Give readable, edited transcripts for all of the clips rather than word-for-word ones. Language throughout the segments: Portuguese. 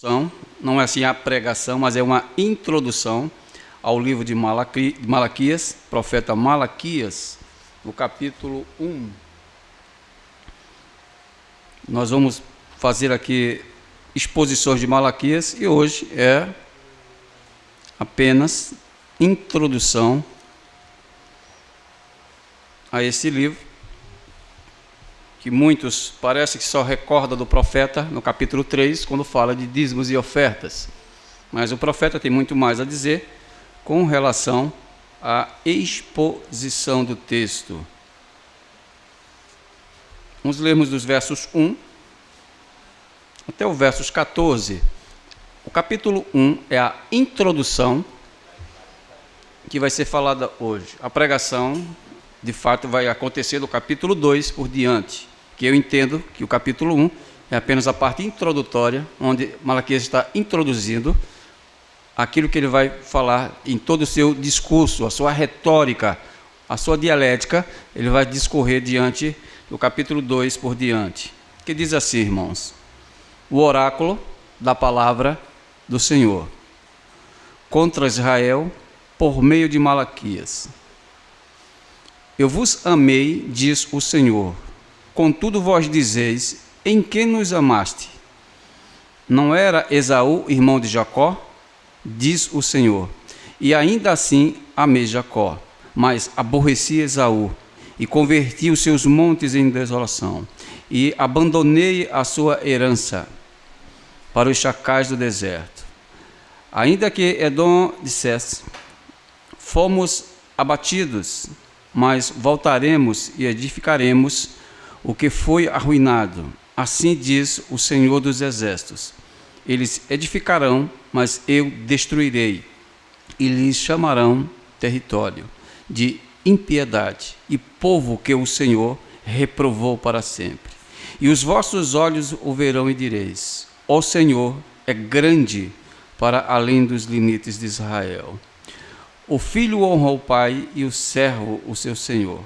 Não é assim a pregação, mas é uma introdução ao livro de Malaquias, profeta Malaquias, no capítulo 1. Nós vamos fazer aqui exposições de Malaquias e hoje é apenas introdução a esse livro, que muitos parece que só recorda do profeta no capítulo 3, quando fala de dízimos e ofertas. Mas o profeta tem muito mais a dizer com relação à exposição do texto. Vamos lermos dos versos 1 até o versos 14. O capítulo 1 é a introdução que vai ser falada hoje. A pregação, de fato, vai acontecer do capítulo 2 por diante, que eu entendo que o capítulo 1 é apenas a parte introdutória, onde Malaquias está introduzindo aquilo que ele vai falar em todo o seu discurso, a sua retórica, a sua dialética, ele vai discorrer diante do capítulo 2 por diante, que diz assim, irmãos: o oráculo da palavra do Senhor contra Israel por meio de Malaquias. Eu vos amei, diz o Senhor, contudo vós dizeis, em que nos amaste? Não era Esaú irmão de Jacó? Diz o Senhor, e ainda assim amei Jacó, mas aborreci Esaú, e converti os seus montes em desolação, e abandonei a sua herança para os chacais do deserto. Ainda que Edom dissesse, fomos abatidos, mas voltaremos e edificaremos o que foi arruinado. Assim diz o Senhor dos Exércitos. Eles edificarão, mas eu destruirei, e lhes chamarão território de impiedade, e povo que o Senhor reprovou para sempre. E os vossos olhos o verão e direis, ó Senhor é grande para além dos limites de Israel. O filho honra o pai e o servo o seu senhor.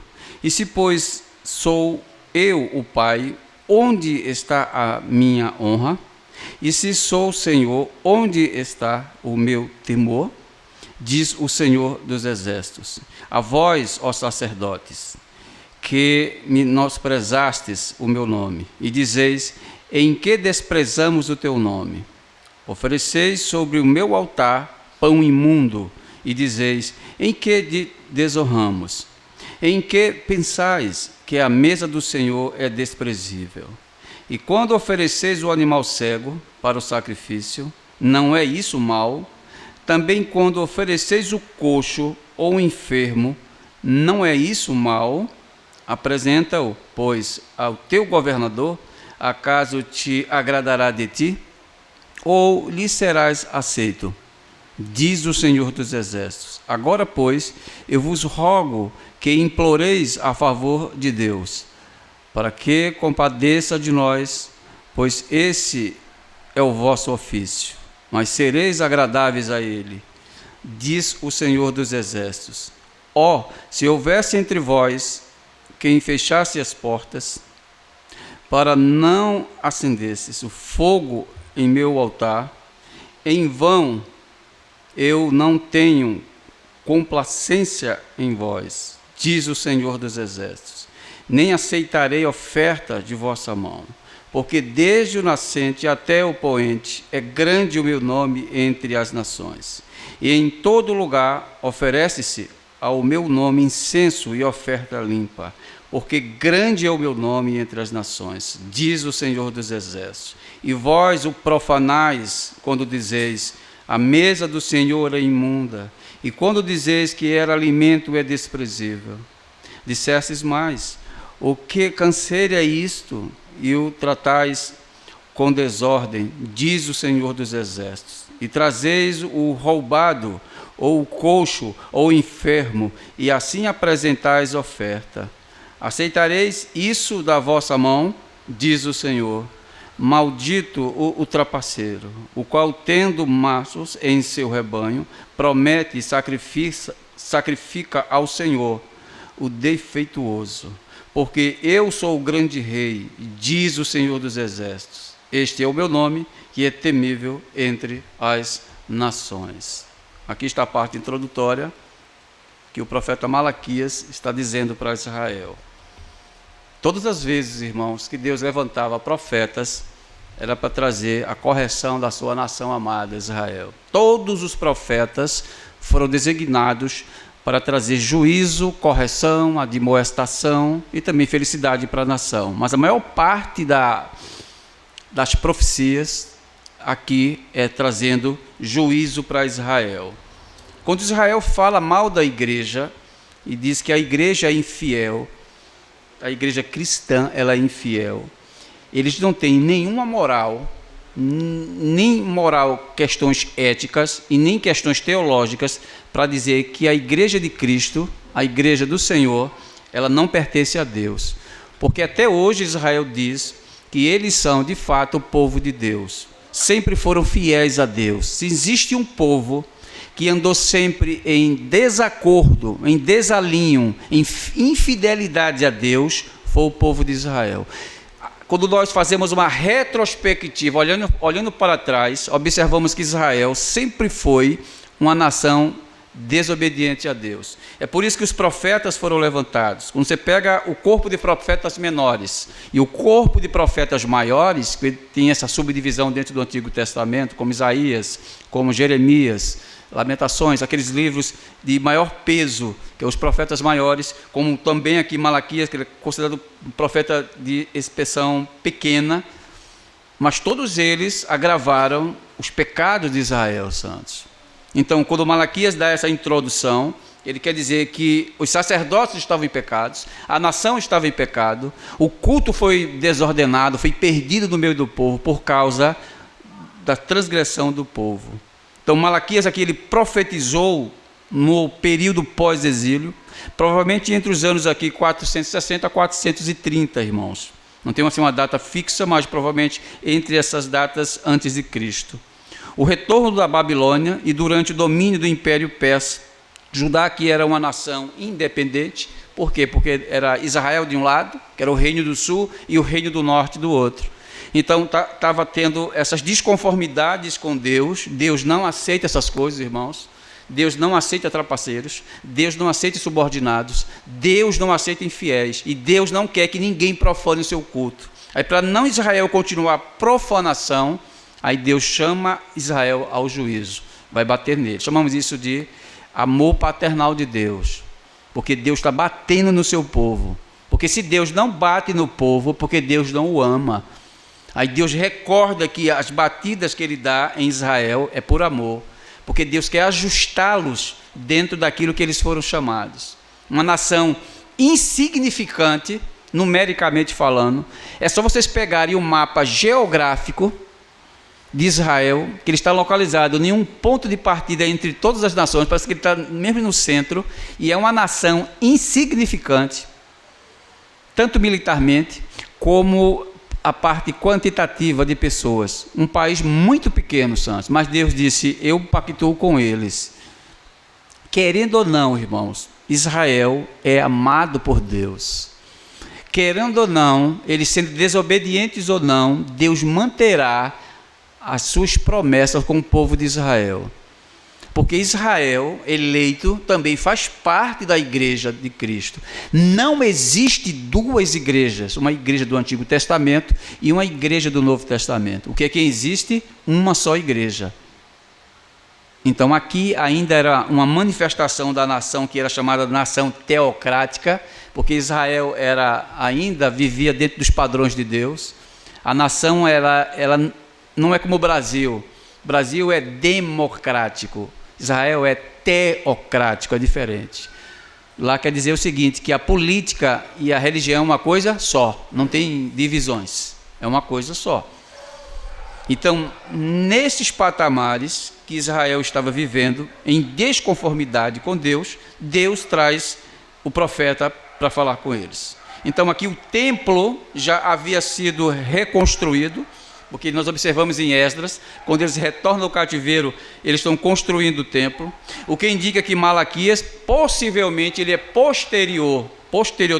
E se, pois, sou eu o pai, onde está a minha honra? E se sou o Senhor, onde está o meu temor? Diz o Senhor dos Exércitos. A vós, ó sacerdotes, que menosprezastes o meu nome, e dizeis, em que desprezamos o teu nome? Ofereceis sobre o meu altar pão imundo, e dizeis, em que desonramos? Em que pensais que a mesa do Senhor é desprezível? E quando ofereceis o animal cego para o sacrifício, não é isso mal? Também quando ofereceis o coxo ou o enfermo, não é isso mal? Apresenta-o, pois, ao teu governador, acaso te agradará de ti? Ou lhe serás aceito? Diz o Senhor dos Exércitos. Agora, pois, eu vos rogo que imploreis a favor de Deus, para que compadeça de nós, pois esse é o vosso ofício, mas sereis agradáveis a Ele, diz o Senhor dos Exércitos. Ó, se houvesse entre vós quem fechasse as portas, para não acendesses o fogo em meu altar, em vão eu não tenho complacência em vós, diz o Senhor dos Exércitos, nem aceitarei oferta de vossa mão, porque desde o nascente até o poente é grande o meu nome entre as nações, e em todo lugar oferece-se ao meu nome incenso e oferta limpa, porque grande é o meu nome entre as nações, diz o Senhor dos Exércitos. E vós o profanais quando dizeis, a mesa do Senhor é imunda, e quando dizeis que era alimento é desprezível. Dissestes mais, o que canseira é isto, e o tratais com desordem, diz o Senhor dos Exércitos. E trazeis o roubado, ou o coxo, ou o enfermo, e assim apresentais oferta. Aceitareis isso da vossa mão, diz o Senhor. Maldito o trapaceiro, o qual, tendo machos em seu rebanho, promete e sacrifica ao Senhor o defeituoso. Porque eu sou o grande rei, diz o Senhor dos Exércitos, Este é o meu nome, que é temível entre as nações. Aqui está a parte introdutória que o profeta Malaquias está dizendo para Israel. Todas as vezes, irmãos, que Deus levantava profetas, era para trazer a correção da sua nação amada, Israel. Todos os profetas foram designados para trazer juízo, correção, admoestação e também felicidade para a nação. Mas a maior parte das profecias aqui é trazendo juízo para Israel. Quando Israel fala mal da igreja e diz que a igreja é infiel, a igreja cristã ela é infiel, eles não têm nenhuma moral, nem moral, questões éticas e nem questões teológicas para dizer que a igreja de Cristo, a igreja do Senhor, ela não pertence a Deus. Porque até hoje Israel diz que eles são de fato o povo de Deus, sempre foram fiéis a Deus. Se existe um povo que andou sempre em desacordo, em desalinho, em infidelidade a Deus, foi o povo de Israel. Quando nós fazemos uma retrospectiva, olhando para trás, observamos que Israel sempre foi uma nação desobediente a Deus. É por isso que os profetas foram levantados. Quando você pega o corpo de profetas menores e o corpo de profetas maiores, que tem essa subdivisão dentro do Antigo Testamento, como Isaías, como Jeremias, Lamentações, aqueles livros de maior peso, que é os profetas maiores, como também aqui Malaquias, que ele é considerado um profeta de expressão pequena, mas todos eles agravaram os pecados de Israel, santos. Então, quando Malaquias dá essa introdução, ele quer dizer que os sacerdotes estavam em pecados, a nação estava em pecado, o culto foi desordenado, foi perdido no meio do povo por causa da transgressão do povo. Então, Malaquias aqui, ele profetizou no período pós-exílio, provavelmente entre os anos aqui 460 a 430, irmãos. Não tem assim uma data fixa, mas provavelmente entre essas datas antes de Cristo. O retorno da Babilônia e durante o domínio do Império Persa. Judá que era uma nação independente. Por quê? Porque era Israel de um lado, que era o reino do sul, e o reino do norte do outro. Então estava tendo essas desconformidades com Deus. Deus não aceita essas coisas, irmãos. Deus não aceita trapaceiros. Deus não aceita subordinados. Deus não aceita infiéis. E Deus não quer que ninguém profane o seu culto. Aí, para não Israel continuar a profanação, aí Deus chama Israel ao juízo. Vai bater nele. Chamamos isso de amor paternal de Deus. Porque Deus está batendo no seu povo. Porque se Deus não bate no povo, porque Deus não o ama. Aí Deus recorda que as batidas que ele dá em Israel é por amor, porque Deus quer ajustá-los dentro daquilo que eles foram chamados. Uma nação insignificante, numericamente falando. É só vocês pegarem o mapa geográfico de Israel, que ele está localizado em um ponto de partida entre todas as nações, parece que ele está mesmo no centro, e é uma nação insignificante, tanto militarmente como a parte quantitativa de pessoas. Um país muito pequeno, santos, mas Deus disse, eu pactuo com eles. Querendo ou não, irmãos, Israel é amado por Deus. Querendo ou não, eles sendo desobedientes ou não, Deus manterá as suas promessas com o povo de Israel. Porque Israel, eleito, também faz parte da igreja de Cristo. Não existe duas igrejas, uma igreja do Antigo Testamento e uma igreja do Novo Testamento. O que é que existe? Uma só igreja. Então aqui ainda era uma manifestação da nação que era chamada nação teocrática, porque Israel ainda vivia dentro dos padrões de Deus. A nação ela não é como o Brasil. O Brasil é democrático. Israel é teocrático, é diferente. Lá quer dizer o seguinte, que a política e a religião é uma coisa só, não tem divisões, é uma coisa só. Então, nesses patamares que Israel estava vivendo, em desconformidade com Deus, Deus traz o profeta para falar com eles. Então aqui o templo já havia sido reconstruído, porque nós observamos em Esdras, quando eles retornam ao cativeiro, eles estão construindo o templo, o que indica que Malaquias, possivelmente, ele é posterior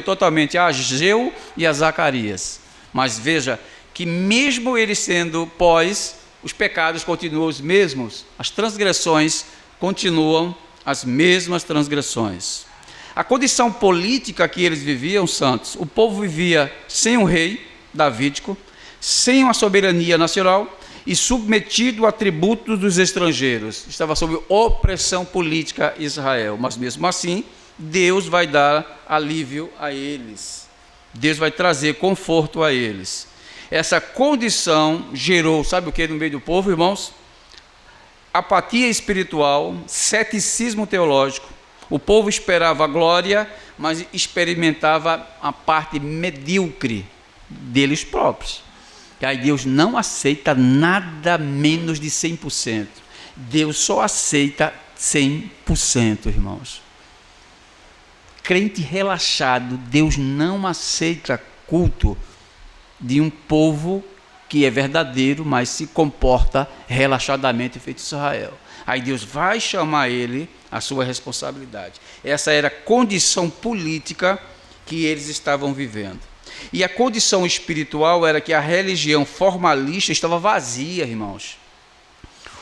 totalmente a Ageu e a Zacarias. Mas veja que mesmo eles sendo pós, os pecados continuam os mesmos, as transgressões continuam as mesmas transgressões. A condição política que eles viviam, santos, o povo vivia sem um rei davídico, sem uma soberania nacional e submetido a tributos dos estrangeiros. Estava sob opressão política Israel, mas mesmo assim, Deus vai dar alívio a eles. Deus vai trazer conforto a eles. Essa condição gerou, sabe o que no meio do povo, irmãos? Apatia espiritual, ceticismo teológico. O povo esperava a glória, mas experimentava a parte medíocre deles próprios. E aí Deus não aceita nada menos de 100%. Deus só aceita 100%, irmãos. Crente relaxado, Deus não aceita culto de um povo que é verdadeiro, mas se comporta relaxadamente feito Israel. Aí Deus vai chamar ele à sua responsabilidade. Essa era a condição política que eles estavam vivendo. E a condição espiritual era que a religião formalista estava vazia, irmãos.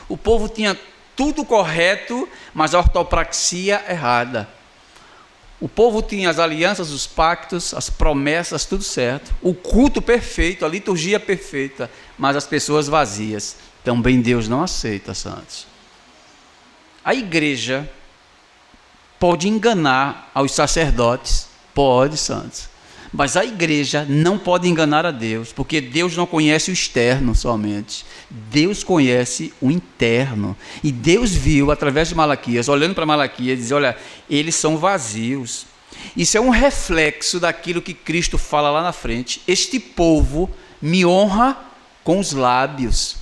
O povo tinha tudo correto, mas a ortopraxia errada. O povo tinha as alianças, os pactos, as promessas, tudo certo. O culto perfeito, a liturgia perfeita, mas as pessoas vazias. Também Deus não aceita, santos. A igreja pode enganar aos sacerdotes, pode, santos. Mas a igreja não pode enganar a Deus, porque Deus não conhece o externo somente. Deus conhece o interno. E Deus viu, através de Malaquias, olhando para Malaquias, diz: olha, eles são vazios. Isso é um reflexo daquilo que Cristo fala lá na frente. Este povo me honra com os lábios,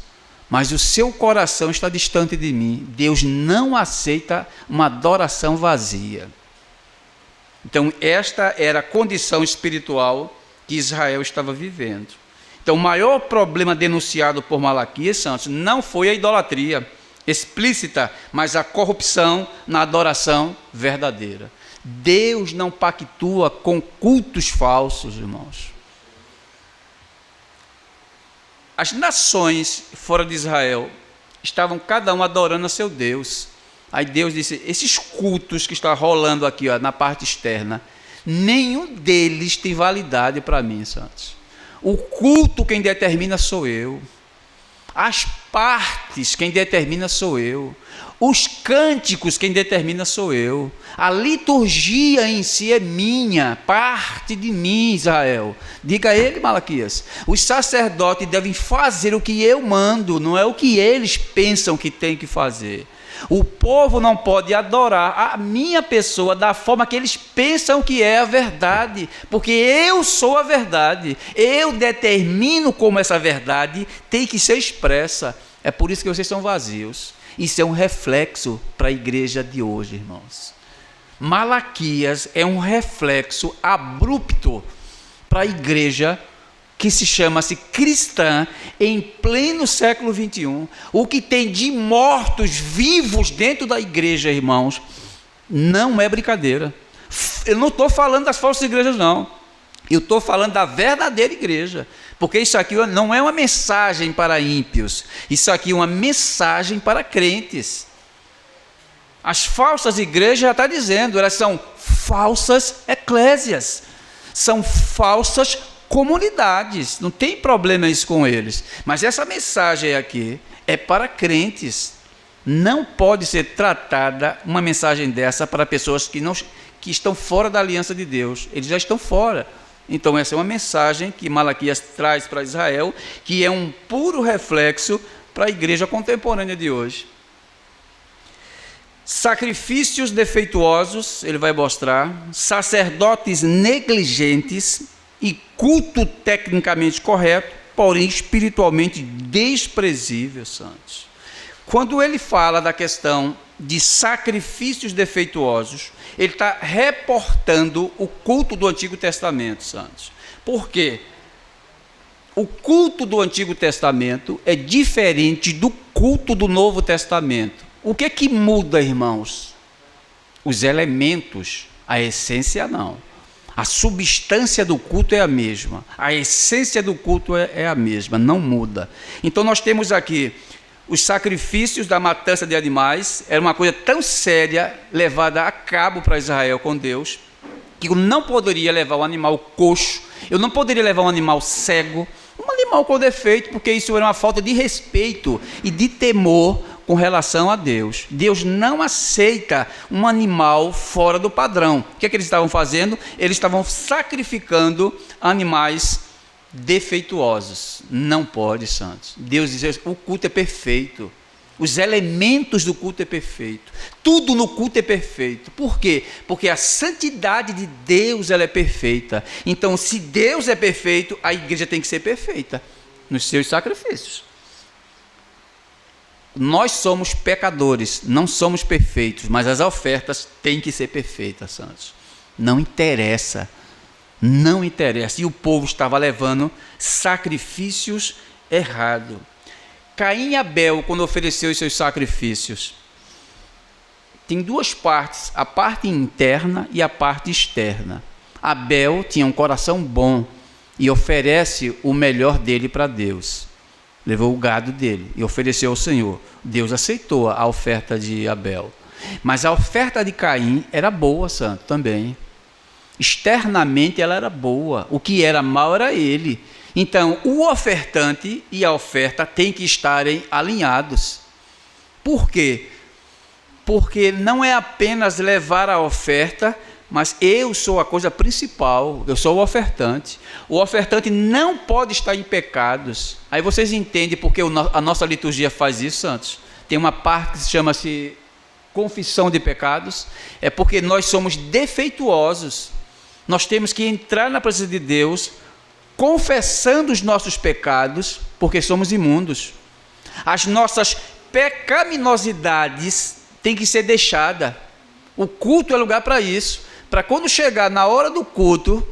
mas o seu coração está distante de mim. Deus não aceita uma adoração vazia. Então, esta era a condição espiritual que Israel estava vivendo. Então, o maior problema denunciado por Malaquias, santos, não foi a idolatria explícita, mas a corrupção na adoração verdadeira. Deus não pactua com cultos falsos, irmãos. As nações fora de Israel estavam cada um adorando a seu Deus. Aí Deus disse: esses cultos que estão rolando aqui, ó, na parte externa, nenhum deles tem validade para mim, santos. O culto quem determina sou eu. As partes quem determina sou eu. Os cânticos quem determina sou eu. A liturgia em si é minha, parte de mim, Israel. Diga a ele, Malaquias. Os sacerdotes devem fazer o que eu mando, não é o que eles pensam que tem que fazer. O povo não pode adorar a minha pessoa da forma que eles pensam que é a verdade, porque eu sou a verdade, eu determino como essa verdade tem que ser expressa. É por isso que vocês são vazios. Isso é um reflexo para a igreja de hoje, irmãos. Malaquias é um reflexo abrupto para a igreja que se chama-se cristã em pleno século 21, o que tem de mortos vivos dentro da igreja, irmãos, não é brincadeira. Eu não estou falando das falsas igrejas, não. Eu estou falando da verdadeira igreja, porque isso aqui não é uma mensagem para ímpios, isso aqui é uma mensagem para crentes. As falsas igrejas, já está dizendo, elas são falsas eclésias, são falsas comunidades, não tem problema isso com eles, mas essa mensagem aqui é para crentes. Não pode ser tratada uma mensagem dessa para pessoas que estão fora da aliança de Deus. Eles já estão fora. Então essa é uma mensagem que Malaquias traz para Israel, que é um puro reflexo para a igreja contemporânea de hoje. Sacrifícios defeituosos, ele vai mostrar, sacerdotes negligentes e culto tecnicamente correto, porém espiritualmente desprezível, santos. Quando ele fala da questão de sacrifícios defeituosos, ele está reportando o culto do Antigo Testamento, santos. Por quê? O culto do Antigo Testamento é diferente do culto do Novo Testamento. O que é que muda, irmãos? Os elementos, a essência não. A substância do culto é a mesma, a essência do culto é a mesma, não muda. Então nós temos aqui os sacrifícios da matança de animais, era uma coisa tão séria levada a cabo para Israel com Deus, que eu não poderia levar um animal coxo, eu não poderia levar um animal cego, um animal com defeito, porque isso era uma falta de respeito e de temor com relação a Deus. Deus não aceita um animal fora do padrão. O que é que eles estavam fazendo? Eles estavam sacrificando animais defeituosos. Não pode, santos. Deus diz, o culto é perfeito. Os elementos do culto é perfeito. Tudo no culto é perfeito. Por quê? Porque a santidade de Deus ela é perfeita. Então, se Deus é perfeito, a igreja tem que ser perfeita nos seus sacrifícios. Nós somos pecadores, não somos perfeitos, mas as ofertas têm que ser perfeitas, santos. Não interessa. Não interessa. E o povo estava levando sacrifícios errados. Caim e Abel, quando ofereceu os seus sacrifícios, tem duas partes, a parte interna e a parte externa. Abel tinha um coração bom e oferece o melhor dele para Deus. Levou o gado dele e ofereceu ao Senhor. Deus aceitou a oferta de Abel. Mas a oferta de Caim era boa, santo, também. Externamente ela era boa. O que era mal era ele. Então, o ofertante e a oferta têm que estarem alinhados. Por quê? Porque não é apenas levar a oferta, mas eu sou a coisa principal, eu sou o ofertante. O ofertante não pode estar em pecados. Aí vocês entendem porque a nossa liturgia faz isso, santos? Tem uma parte que chama-se confissão de pecados. É porque nós somos defeituosos. Nós temos que entrar na presença de Deus confessando os nossos pecados, porque somos imundos. As nossas pecaminosidades têm que ser deixadas. O culto é lugar para isso. Para quando chegar na hora do culto,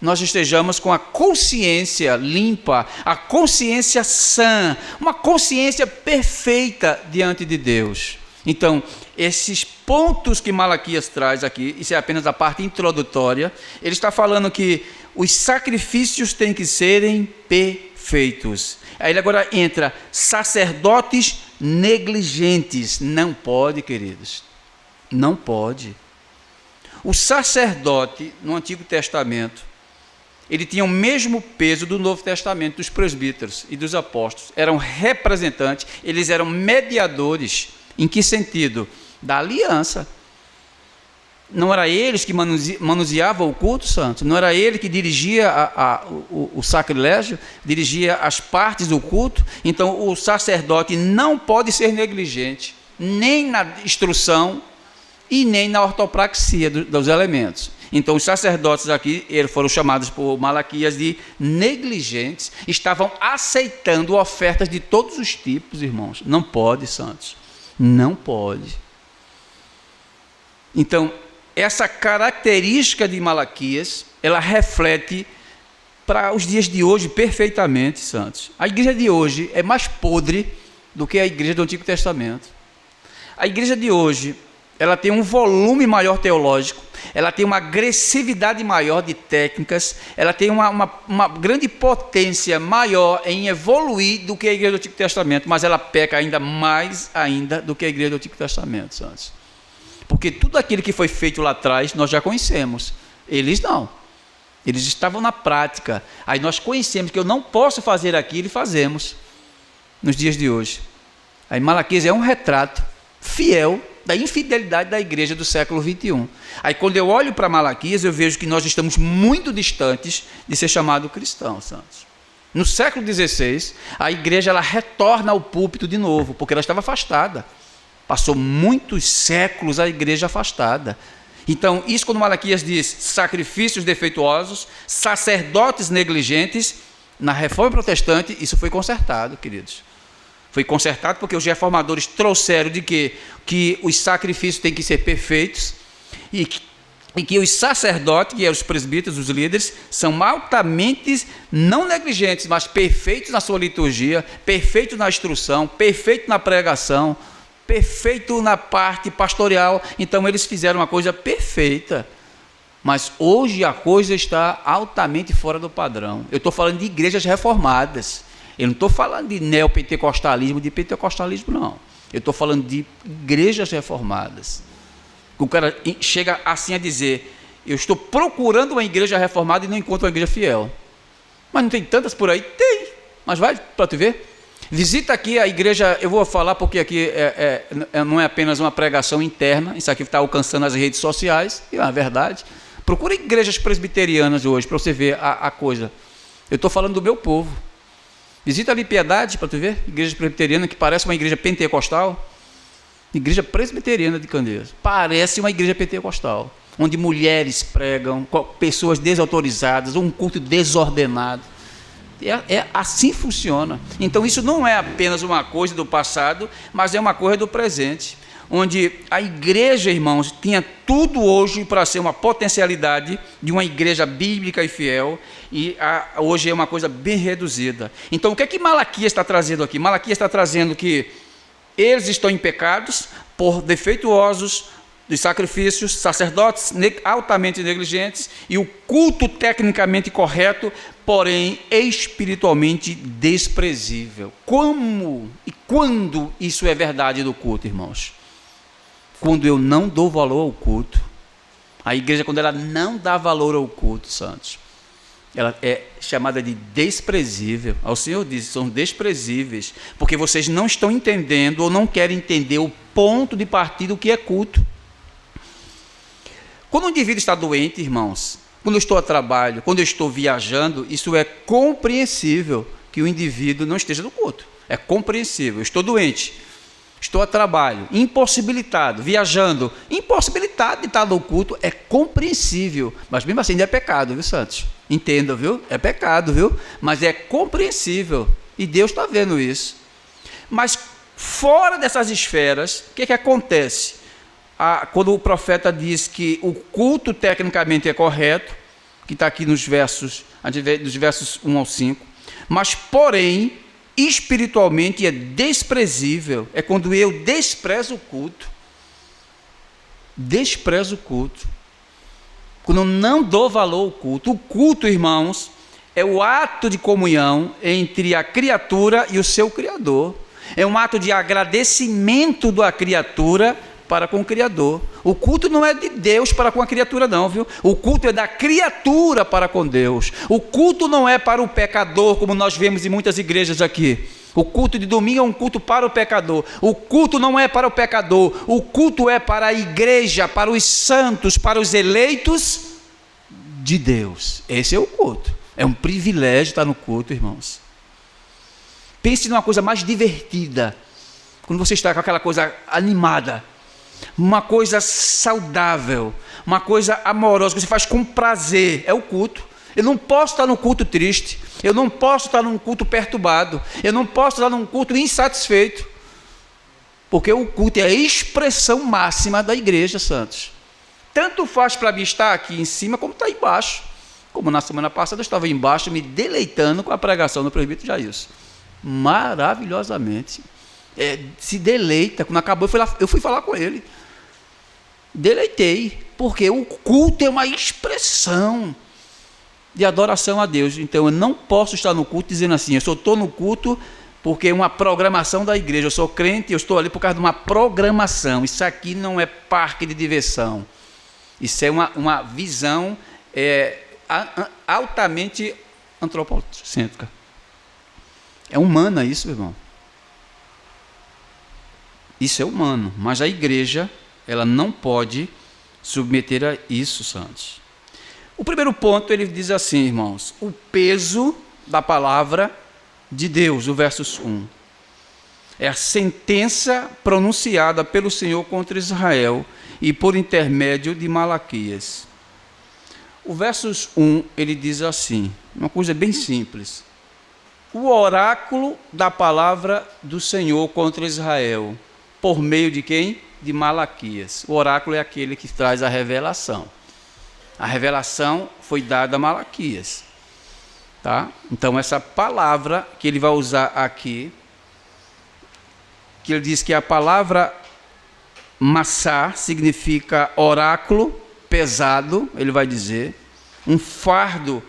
nós estejamos com a consciência limpa, a consciência sã, uma consciência perfeita diante de Deus. Então, esses pontos que Malaquias traz aqui, isso é apenas a parte introdutória, ele está falando que os sacrifícios têm que serem perfeitos. Aí ele agora entra, sacerdotes negligentes. Não pode, queridos, não pode. O sacerdote, no Antigo Testamento, ele tinha o mesmo peso do Novo Testamento, dos presbíteros e dos apóstolos. Eram representantes, eles eram mediadores. Em que sentido? Da aliança. Não era eles que manuseavam o culto santo? Não era ele que dirigia o sacrilégio, dirigia as partes do culto? Então, o sacerdote não pode ser negligente, nem na instrução e nem na ortopraxia dos elementos. Então, os sacerdotes aqui, eles foram chamados por Malaquias de negligentes, estavam aceitando ofertas de todos os tipos, irmãos. Não pode, santos. Não pode. Então, essa característica de Malaquias, ela reflete para os dias de hoje perfeitamente, santos. A igreja de hoje é mais podre do que a igreja do Antigo Testamento. A igreja de hoje, ela tem um volume maior teológico, ela tem uma agressividade maior de técnicas, ela tem uma grande potência maior em evoluir do que a igreja do Antigo Testamento, mas ela peca ainda mais ainda do que a igreja do Antigo Testamento, santos. Porque tudo aquilo que foi feito lá atrás, nós já conhecemos. Eles não. Eles estavam na prática. Aí nós conhecemos que eu não posso fazer aquilo e fazemos nos dias de hoje. Aí Malaquias é um retrato fiel da infidelidade da igreja do século 21. Aí quando eu olho para Malaquias, eu vejo que nós estamos muito distantes de ser chamado cristão, santos. No século XVI, a igreja ela retorna ao púlpito de novo, porque ela estava afastada. Passou muitos séculos a igreja afastada. Então, isso quando Malaquias diz sacrifícios defeituosos, sacerdotes negligentes, na Reforma Protestante, isso foi consertado, queridos. Foi consertado porque os reformadores trouxeram de que os sacrifícios têm que ser perfeitos e que os sacerdotes, que eram os presbíteros, os líderes, são altamente não negligentes, mas perfeitos na sua liturgia, perfeitos na instrução, perfeitos na pregação, perfeito na parte pastoral. Então eles fizeram uma coisa perfeita, Mas hoje a coisa está altamente fora do padrão. Eu estou falando de igrejas reformadas. Eu não estou falando de neopentecostalismo, de pentecostalismo, não. Eu estou falando de igrejas reformadas. O cara chega assim a dizer: eu estou procurando uma igreja reformada e não encontro uma igreja fiel. Mas não tem tantas por aí? Tem. Mas vai para tu ver. Visita aqui a igreja, eu vou falar porque aqui não é apenas uma pregação interna, isso aqui está alcançando as redes sociais, e é uma verdade. Procura igrejas presbiterianas hoje, para você ver a coisa. Eu estou falando do meu povo. Visita ali Piedade, para tu ver, igreja presbiteriana que parece uma igreja pentecostal. Igreja presbiteriana de Candeias. Parece uma igreja pentecostal, onde mulheres pregam, pessoas desautorizadas, um culto desordenado. Assim funciona. Então isso não é apenas uma coisa do passado, mas é uma coisa do presente, onde a igreja, irmãos, tinha tudo hoje para ser uma potencialidade de uma igreja bíblica e fiel, e hoje é uma coisa bem reduzida. Então o que é que Malaquias está trazendo aqui? Malaquias está trazendo que eles estão em pecados por defeituosos dos sacrifícios, sacerdotes altamente negligentes e o culto tecnicamente correto, porém espiritualmente desprezível. Como e quando isso é verdade do culto, irmãos? Quando eu não dou valor ao culto. A igreja, quando ela não dá valor ao culto, santos, ela é chamada de desprezível. O Senhor diz, são desprezíveis, porque vocês não estão entendendo ou não querem entender o ponto de partida do que é culto. Quando um indivíduo está doente, irmãos, quando eu estou a trabalho, quando eu estou viajando, isso é compreensível que o indivíduo não esteja no culto. É compreensível. Eu estou doente, estou a trabalho, impossibilitado, viajando, impossibilitado de estar no culto, é compreensível. Mas mesmo assim ainda é pecado, viu, santos? Entenda, viu? É pecado, viu? Mas é compreensível. E Deus está vendo isso. Mas fora dessas esferas, o que acontece? Quando o profeta diz que o culto tecnicamente é correto, que está aqui nos versos 1 ao 5, mas porém, espiritualmente é desprezível, é quando eu desprezo o culto. Desprezo o culto. Quando eu não dou valor ao culto. O culto, irmãos, é o ato de comunhão entre a criatura e o seu Criador. É um ato de agradecimento da criatura para com o Criador. O culto não é de Deus para com a criatura, não, viu? O culto é da criatura para com Deus. O culto não é para o pecador, como nós vemos em muitas igrejas aqui. O culto de domingo é um culto para o pecador. O culto não é para o pecador. O culto é para a igreja, para os santos, para os eleitos de Deus. Esse é o culto. É um privilégio estar no culto, irmãos. Pense numa coisa mais divertida. Quando você está com aquela coisa animada, uma coisa saudável, uma coisa amorosa, que você faz com prazer, é o culto. Eu não posso estar num culto triste, eu não posso estar num culto perturbado, eu não posso estar num culto insatisfeito, porque o culto é a expressão máxima da igreja, santos. Tanto faz para mim estar aqui em cima, como estar embaixo. Como na semana passada eu estava embaixo, me deleitando com a pregação do presbítero Jailson. Maravilhosamente. Se deleita. Quando acabou, eu fui falar com ele. Deleitei, porque o culto é uma expressão de adoração a Deus. Então eu não posso estar no culto dizendo assim: eu só estou no culto porque é uma programação da igreja, eu sou crente, eu estou ali por causa de uma programação. Isso aqui não é parque de diversão. Isso é uma visão altamente antropocêntrica. É humana isso, irmão. Isso é humano, mas a igreja, ela não pode submeter a isso, santos. O primeiro ponto, ele diz assim, irmãos: o peso da palavra de Deus, o versos 1. É a sentença pronunciada pelo Senhor contra Israel e por intermédio de Malaquias. O versos 1, ele diz assim, uma coisa bem simples: o oráculo da palavra do Senhor contra Israel. Por meio de quem? De Malaquias. O oráculo é aquele que traz a revelação. A revelação foi dada a Malaquias. Tá? Então, essa palavra que ele vai usar aqui, que ele diz que a palavra massá significa oráculo, pesado, ele vai dizer, um fardo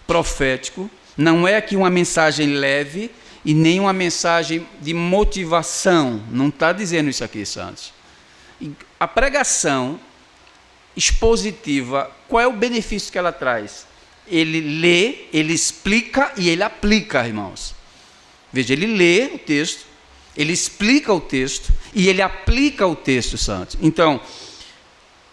profético. Não é aqui uma mensagem leve e nem uma mensagem de motivação. Não está dizendo isso aqui, Santos. A pregação expositiva, qual é o benefício que ela traz? Ele lê, ele explica e ele aplica, irmãos. Veja, ele lê o texto, ele explica o texto e ele aplica o texto, Santos. Então,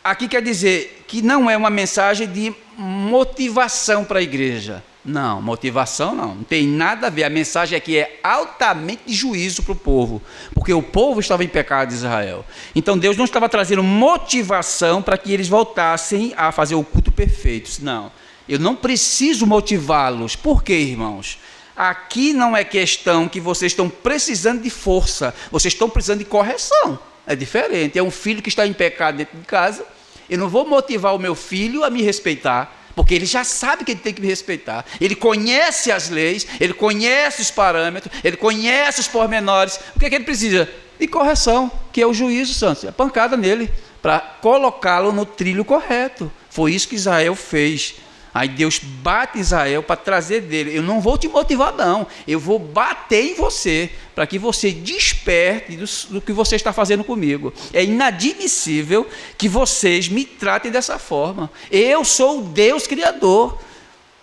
aqui quer dizer que não é uma mensagem de motivação para a igreja. Não, motivação não tem nada a ver. A mensagem aqui é altamente de juízo para o povo, porque o povo estava em pecado de Israel. Então Deus não estava trazendo motivação para que eles voltassem a fazer o culto perfeito. Não, eu não preciso motivá-los. Por quê, irmãos? Aqui não é questão que vocês estão precisando de força, vocês estão precisando de correção. É diferente, é um filho que está em pecado dentro de casa. Eu não vou motivar o meu filho a me respeitar, porque ele já sabe que ele tem que me respeitar. Ele conhece as leis, ele conhece os parâmetros, ele conhece os pormenores. O que é que ele precisa? De correção, que é o juízo, Santos. É pancada nele, para colocá-lo no trilho correto. Foi isso que Israel fez. Aí Deus bate Israel para trazer dele. Eu não vou te motivar, não. Eu vou bater em você, para que você desperte do que você está fazendo comigo. É inadmissível que vocês me tratem dessa forma. Eu sou o Deus Criador,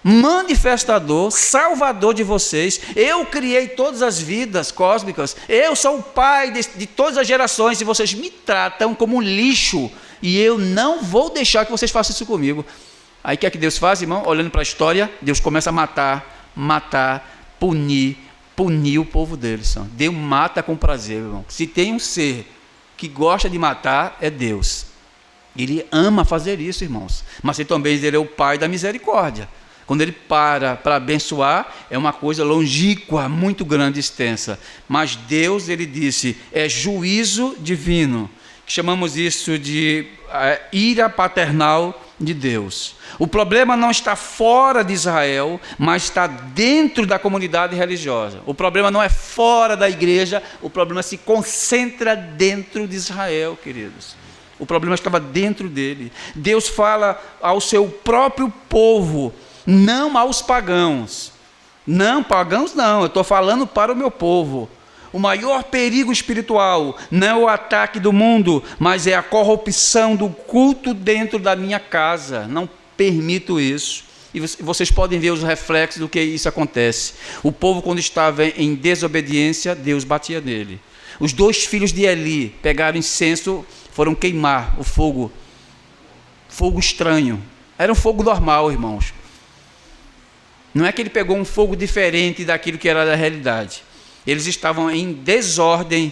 manifestador, salvador de vocês. Eu criei todas as vidas cósmicas. Eu sou o pai de todas as gerações e vocês me tratam como um lixo. E eu não vou deixar que vocês façam isso comigo. Aí o que é que Deus faz, irmão? Olhando para a história, Deus começa a matar, punir o povo dele. Deus mata com prazer, irmão. Se tem um ser que gosta de matar, é Deus. Ele ama fazer isso, irmãos. Mas também ele é o Pai da misericórdia. Quando ele para abençoar, é uma coisa longínqua, muito grande e extensa. Mas Deus, ele disse, é juízo divino. Chamamos isso de ira paternal de Deus. O problema não está fora de Israel, mas está dentro da comunidade religiosa. O problema não é fora da igreja, o problema se concentra dentro de Israel, queridos. O problema estava dentro dele. Deus fala ao seu próprio povo, não aos pagãos. Não, pagãos não, eu estou falando para o meu povo. O maior perigo espiritual não é o ataque do mundo, mas é a corrupção do culto dentro da minha casa. Não permito isso. E vocês podem ver os reflexos do que isso acontece. O povo, quando estava em desobediência, Deus batia nele. Os 2 filhos de Eli pegaram incenso, foram queimar o fogo. Fogo estranho. Era um fogo normal, irmãos. Não é que ele pegou um fogo diferente daquilo que era da realidade. Eles estavam em desordem,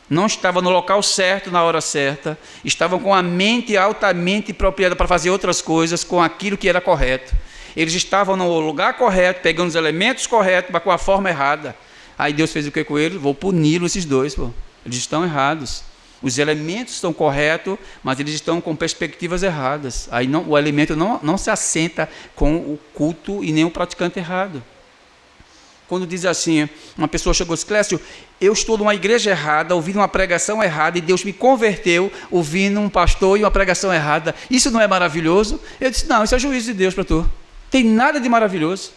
não estavam no local certo, na hora certa, estavam com a mente altamente apropriada para fazer outras coisas com aquilo que era correto. Eles estavam no lugar correto, pegando os elementos corretos, mas com a forma errada. Aí Deus fez o que com eles? Vou puni-los, esses 2. Eles estão errados. Os elementos estão corretos, mas eles estão com perspectivas erradas. Aí o elemento não se assenta com o culto e nem o praticante errado. Quando diz assim, uma pessoa chegou e disse, Clécio, eu estou numa igreja errada, ouvindo uma pregação errada, e Deus me converteu, ouvindo um pastor e uma pregação errada. Isso não é maravilhoso? Eu disse, não, isso é juízo de Deus para tu. Tem nada de maravilhoso.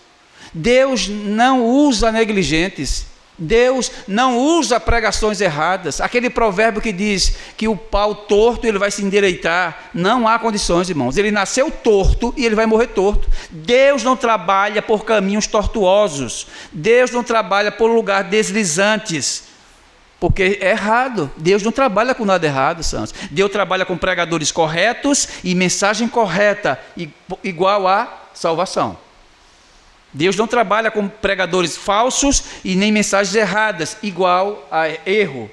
Deus não usa negligentes. Deus não usa pregações erradas. Aquele provérbio que diz que o pau torto ele vai se endireitar. Não há condições, irmãos. Ele nasceu torto e ele vai morrer torto. Deus não trabalha por caminhos tortuosos. Deus não trabalha por lugares deslizantes. Porque é errado. Deus não trabalha com nada errado, Santos. Deus trabalha com pregadores corretos e mensagem correta, igual a salvação. Deus não trabalha com pregadores falsos e nem mensagens erradas, igual a erro.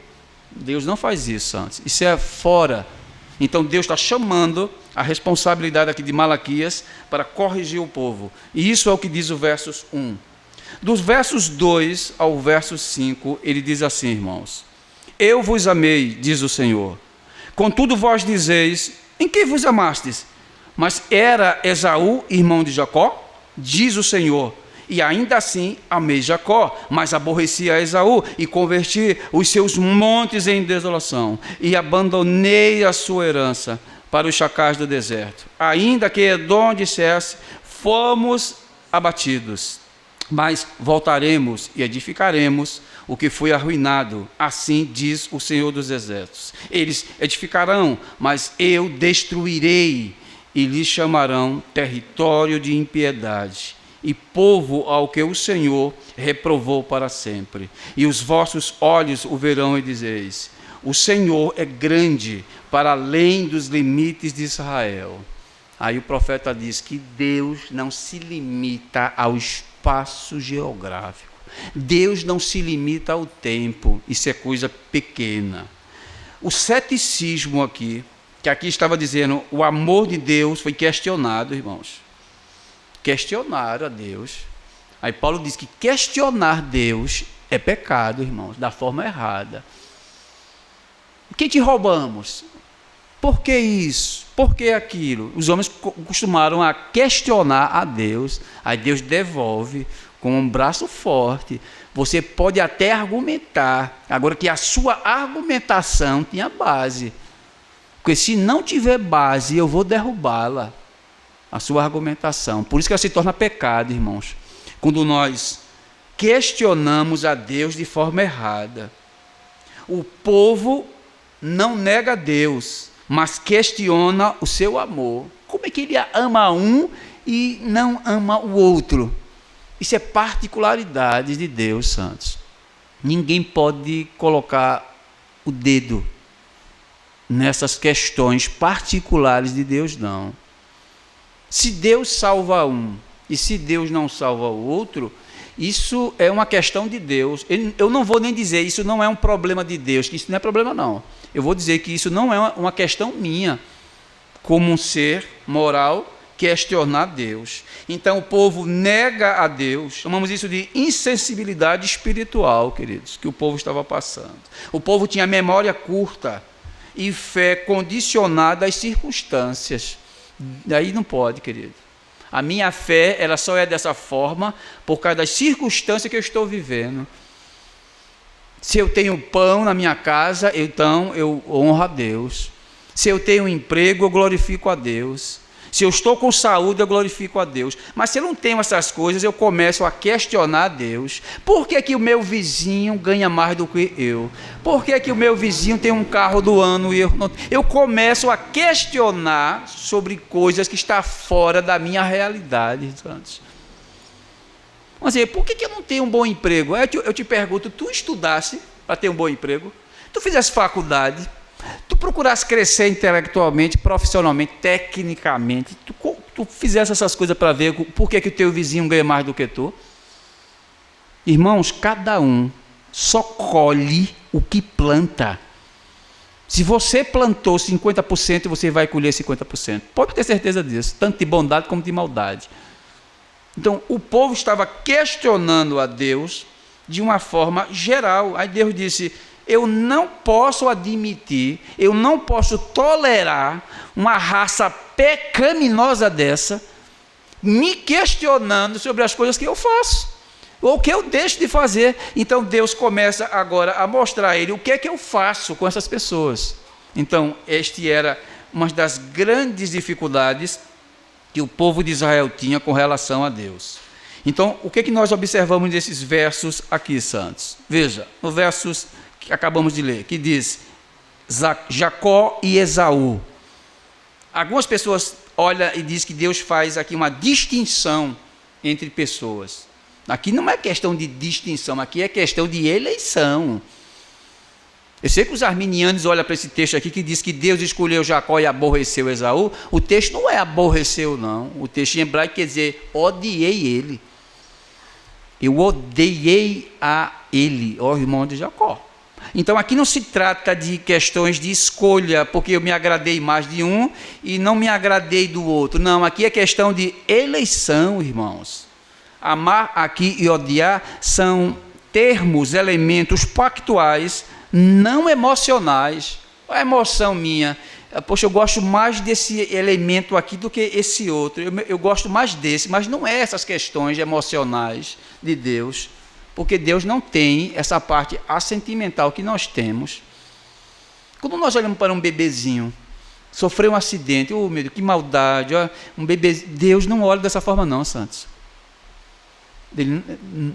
Deus não faz isso, Santos. Isso é fora. Então Deus está chamando a responsabilidade aqui de Malaquias para corrigir o povo. E isso é o que diz o versos 1. Dos versos 2 ao verso 5, ele diz assim, irmãos. Eu vos amei, diz o Senhor. Contudo vós dizeis, em que vos amastes? Mas era Esaú irmão de Jacó? Diz o Senhor, e ainda assim amei Jacó, mas aborreci a Esaú e converti os seus montes em desolação, e abandonei a sua herança para os chacais do deserto. Ainda que Edom dissesse, fomos abatidos, mas voltaremos e edificaremos o que foi arruinado. Assim diz o Senhor dos Exércitos. Eles edificarão, mas eu destruirei, e lhes chamarão território de impiedade, e povo ao que o Senhor reprovou para sempre. E os vossos olhos o verão e dizeis, o Senhor é grande para além dos limites de Israel. Aí o profeta diz que Deus não se limita ao espaço geográfico. Deus não se limita ao tempo. Isso é coisa pequena. O ceticismo aqui, que aqui estava dizendo, o amor de Deus foi questionado, irmãos. Questionaram a Deus. Aí Paulo diz que questionar Deus é pecado, irmãos, da forma errada. O que te roubamos? Por que isso? Por que aquilo? Os homens costumaram a questionar a Deus, aí Deus devolve com um braço forte. Você pode até argumentar, agora que a sua argumentação tinha base. Porque se não tiver base, eu vou derrubá-la, a sua argumentação. Por isso que ela se torna pecado, irmãos. Quando nós questionamos a Deus de forma errada. O povo não nega a Deus, mas questiona o seu amor. Como é que ele ama um e não ama o outro? Isso é particularidade de Deus, santos. Ninguém pode colocar o dedo nessas questões particulares de Deus, não. Se Deus salva um e se Deus não salva o outro, isso é uma questão de Deus. Eu não vou nem dizer isso não é um problema de Deus, que isso não é problema não. Eu vou dizer que isso não é uma questão minha, como um ser moral, questionar Deus. Então o povo nega a Deus, chamamos isso de insensibilidade espiritual, queridos, que o povo estava passando. O povo tinha memória curta e fé condicionada às circunstâncias. Daí não pode, querido. A minha fé, ela só é dessa forma por causa das circunstâncias que eu estou vivendo. Se eu tenho pão na minha casa, então eu honro a Deus. Se eu tenho um emprego, eu glorifico a Deus. Se eu estou com saúde, eu glorifico a Deus. Mas se eu não tenho essas coisas, eu começo a questionar a Deus. Por que que o meu vizinho ganha mais do que eu? Por que que o meu vizinho tem um carro do ano e eu não? Eu começo a questionar sobre coisas que estão fora da minha realidade. Vamos dizer, por que que eu não tenho um bom emprego? Eu te pergunto, tu estudasse para ter um bom emprego? Tu fizesse faculdade? Tu procurasse crescer intelectualmente, profissionalmente, tecnicamente, tu fizesse essas coisas para ver por que que o teu vizinho ganha mais do que tu? Irmãos, cada um só colhe o que planta. Se você plantou 50%, você vai colher 50%. Pode ter certeza disso, tanto de bondade como de maldade. Então, o povo estava questionando a Deus de uma forma geral. Aí Deus disse, eu não posso admitir, eu não posso tolerar uma raça pecaminosa dessa me questionando sobre as coisas que eu faço, ou que eu deixo de fazer. Então Deus começa agora a mostrar a ele o que é que eu faço com essas pessoas. Então, este era uma das grandes dificuldades que o povo de Israel tinha com relação a Deus. Então, o que é que nós observamos nesses versos aqui, santos? Veja, no versos que acabamos de ler, que diz Jacó e Esaú. Algumas pessoas olham e dizem que Deus faz aqui uma distinção entre pessoas. Aqui não é questão de distinção, aqui é questão de eleição. Eu sei que os arminianos olham para esse texto aqui que diz que Deus escolheu Jacó e aborreceu Esaú. O texto não é aborreceu, não. O texto em hebraico quer dizer odiei ele. Eu odiei a ele, ó irmão de Jacó. Então aqui não se trata de questões de escolha, porque eu me agradei mais de um e não me agradei do outro. Não, aqui é questão de eleição, irmãos. Amar aqui e odiar são termos, elementos pactuais, não emocionais. A emoção minha, poxa, eu gosto mais desse elemento aqui do que esse outro. Eu gosto mais desse, mas não é essas questões emocionais de Deus. Porque Deus não tem essa parte assentimental que nós temos. Quando nós olhamos para um bebezinho, Sofreu um acidente, oh meu Deus, que maldade, ó, um bebê. Deus não olha dessa forma não, santos. Ele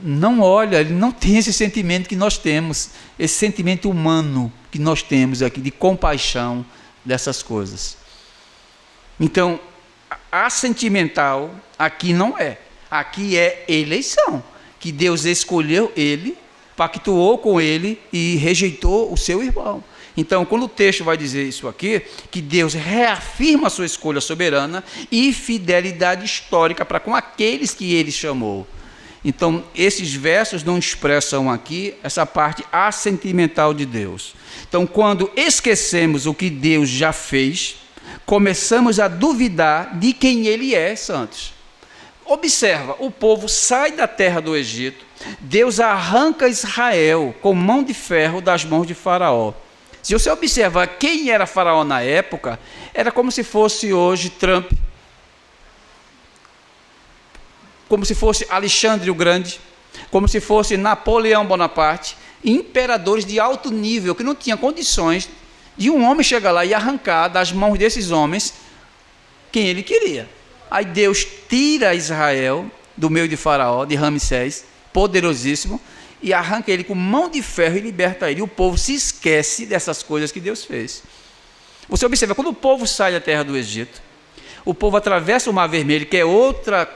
não olha, ele não tem esse sentimento que nós temos, esse sentimento humano que nós temos aqui, de compaixão dessas coisas. Então, a sentimental aqui não é. Aqui é eleição, que Deus escolheu ele, pactuou com ele e rejeitou o seu irmão. Então, quando o texto vai dizer isso aqui, que Deus reafirma a sua escolha soberana e fidelidade histórica para com aqueles que ele chamou. Então, esses versos não expressam aqui essa parte assentimental de Deus. Então, quando esquecemos o que Deus já fez, começamos a duvidar de quem ele é, santos. Observa, o povo sai da terra do Egito, Deus arranca Israel com mão de ferro das mãos de Faraó. Se você observar quem era Faraó na época, era como se fosse hoje Trump, como se fosse Alexandre o Grande, como se fosse Napoleão Bonaparte, imperadores de alto nível, que não tinham condições de um homem chegar lá e arrancar das mãos desses homens quem ele queria. Aí Deus tira Israel do meio de Faraó, de Ramsés, poderosíssimo, e arranca ele com mão de ferro e liberta ele. E o povo se esquece dessas coisas que Deus fez. Você observa, quando o povo sai da terra do Egito, o povo atravessa o Mar Vermelho, que é outra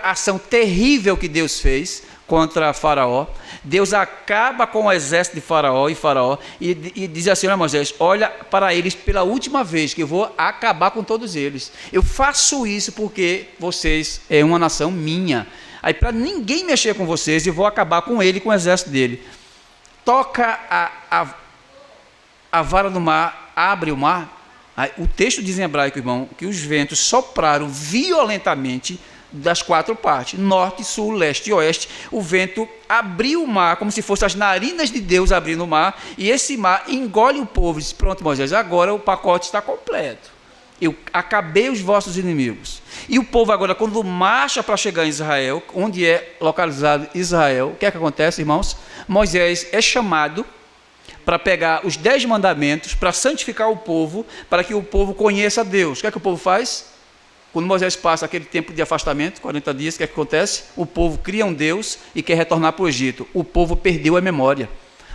ação terrível que Deus fez contra Faraó. Deus acaba com o exército de Faraó e diz assim: olha, Moisés, olha para eles pela última vez, que eu vou acabar com todos eles. Eu faço isso porque vocês é uma nação minha. Aí, para ninguém mexer com vocês, eu vou acabar com ele e com o exército dele. Toca a vara do mar, abre o mar. Aí, o texto diz em hebraico, irmão, que os ventos sopraram violentamente das quatro partes, norte, sul, leste e oeste. O vento abriu o mar, como se fossem as narinas de Deus abrindo o mar, e esse mar engole o povo. Diz: pronto, Moisés, agora o pacote está completo. Eu acabei os vossos inimigos. E o povo agora, quando marcha para chegar em Israel, onde é localizado Israel, o que é que acontece, irmãos? Moisés é chamado para pegar os 10 mandamentos, para santificar o povo, para que o povo conheça Deus. O que é que o povo faz? Quando Moisés passa aquele tempo de afastamento, 40 dias, o que é que acontece? O povo cria um Deus e quer retornar para o Egito. O povo perdeu a memória.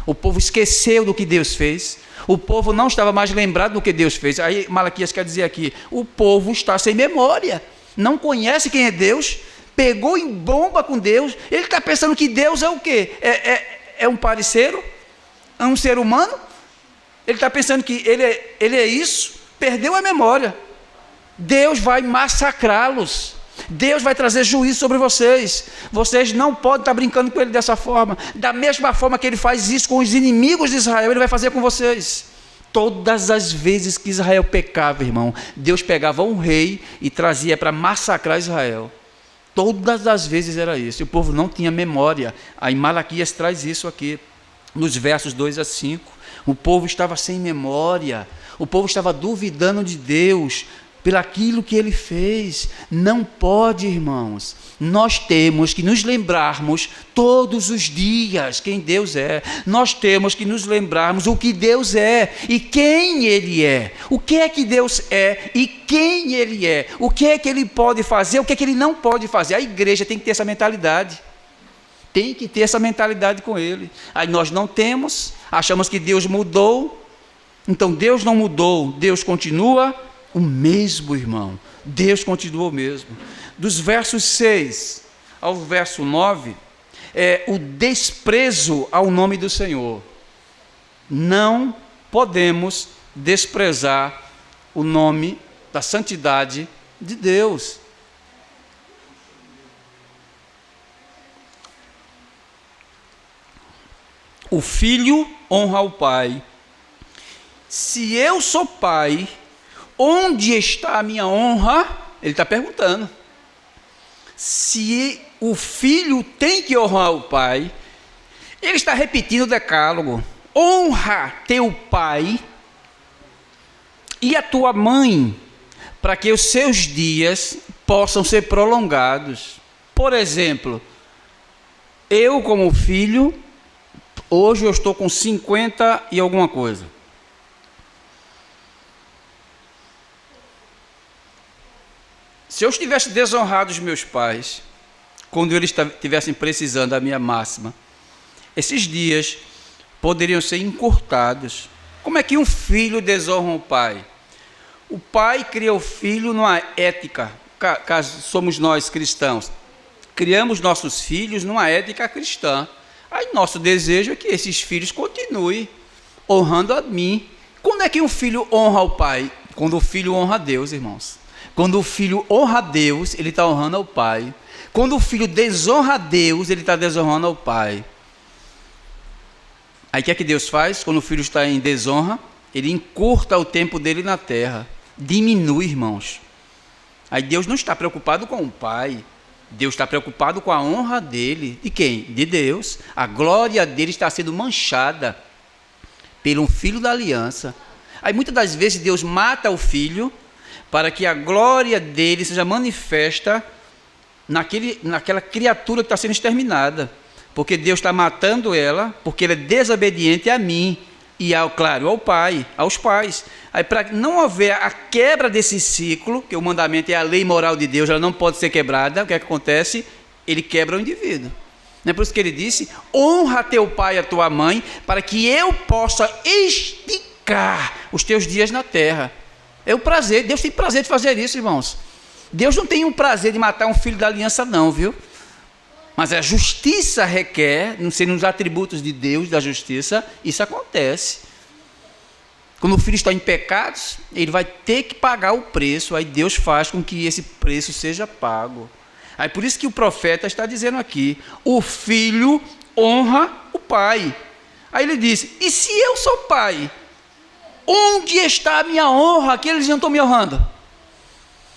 O povo esqueceu do que Deus fez. O povo não estava mais lembrado do que Deus fez. Aí Malaquias quer dizer aqui: o povo está sem memória, não conhece quem é Deus, pegou em bomba com Deus. Ele está pensando que Deus é o quê? É um parceiro? É um ser humano? Ele está pensando que ele é isso? Perdeu a memória. Deus vai massacrá-los. Deus vai trazer juízo sobre vocês. Vocês não podem estar brincando com ele dessa forma. Da mesma forma que ele faz isso com os inimigos de Israel, ele vai fazer com vocês. Todas as vezes que Israel pecava, irmão, Deus pegava um rei e trazia para massacrar Israel. Todas as vezes era isso. E o povo não tinha memória. Aí Malaquias traz isso aqui, nos versos 2 a 5. O povo estava sem memória. O povo estava duvidando de Deus pelaquilo que ele fez. Não pode, irmãos. Nós temos que nos lembrarmos todos os dias quem Deus é. Nós temos que nos lembrarmos o que Deus é e quem ele é. O que é que Deus é e quem ele é. O que é que ele pode fazer, o que é que ele não pode fazer. A igreja tem que ter essa mentalidade. Tem que ter essa mentalidade com ele. Aí nós não temos, achamos que Deus mudou. Então Deus não mudou, Deus continua o mesmo, irmão. Deus continua o mesmo. Dos versos 6 ao verso 9, é o desprezo ao nome do Senhor. Não podemos desprezar o nome da santidade de Deus. O filho honra o pai. Se eu sou pai, onde está a minha honra? Ele está perguntando. Se o filho tem que honrar o pai, ele está repetindo o decálogo: honra teu pai e a tua mãe, para que os seus dias possam ser prolongados. Por exemplo, eu como filho, hoje eu estou com 50 e alguma coisa. Se eu estivesse desonrado os meus pais, quando eles estivessem precisando da minha máxima, esses dias poderiam ser encurtados. Como é que um filho desonra o pai? O pai cria o filho numa ética, caso somos nós cristãos, criamos nossos filhos numa ética cristã. Aí nosso desejo é que esses filhos continuem honrando a mim. Quando é que um filho honra o pai? Quando o filho honra a Deus, irmãos. Quando o filho honra a Deus, ele está honrando ao pai. Quando o filho desonra a Deus, ele está desonrando ao pai. Aí o que é que Deus faz? Quando o filho está em desonra, ele encurta o tempo dele na terra. Diminui, irmãos. Aí Deus não está preocupado com o pai. Deus está preocupado com a honra dele. De quem? De Deus. A glória dele está sendo manchada pelo filho da aliança. Aí muitas das vezes Deus mata o filho para que a glória dele seja manifesta naquela criatura que está sendo exterminada. Porque Deus está matando ela, porque ele é desobediente a mim e, claro, ao pai, aos pais. Aí, para não haver a quebra desse ciclo, que o mandamento é a lei moral de Deus, ela não pode ser quebrada, o que é que acontece? Ele quebra o indivíduo. Não é por isso que ele disse: honra teu pai e a tua mãe, para que eu possa esticar os teus dias na terra. É o prazer, Deus tem prazer de fazer isso, irmãos. Deus não tem um prazer de matar um filho da aliança não, viu? Mas a justiça requer, não sendo os atributos de Deus, da justiça, isso acontece. Quando o filho está em pecados, ele vai ter que pagar o preço, aí Deus faz com que esse preço seja pago. Aí por isso que o profeta está dizendo aqui: o filho honra o pai. Aí ele diz: e se eu sou pai, onde está a minha honra? Que eles não estão me honrando.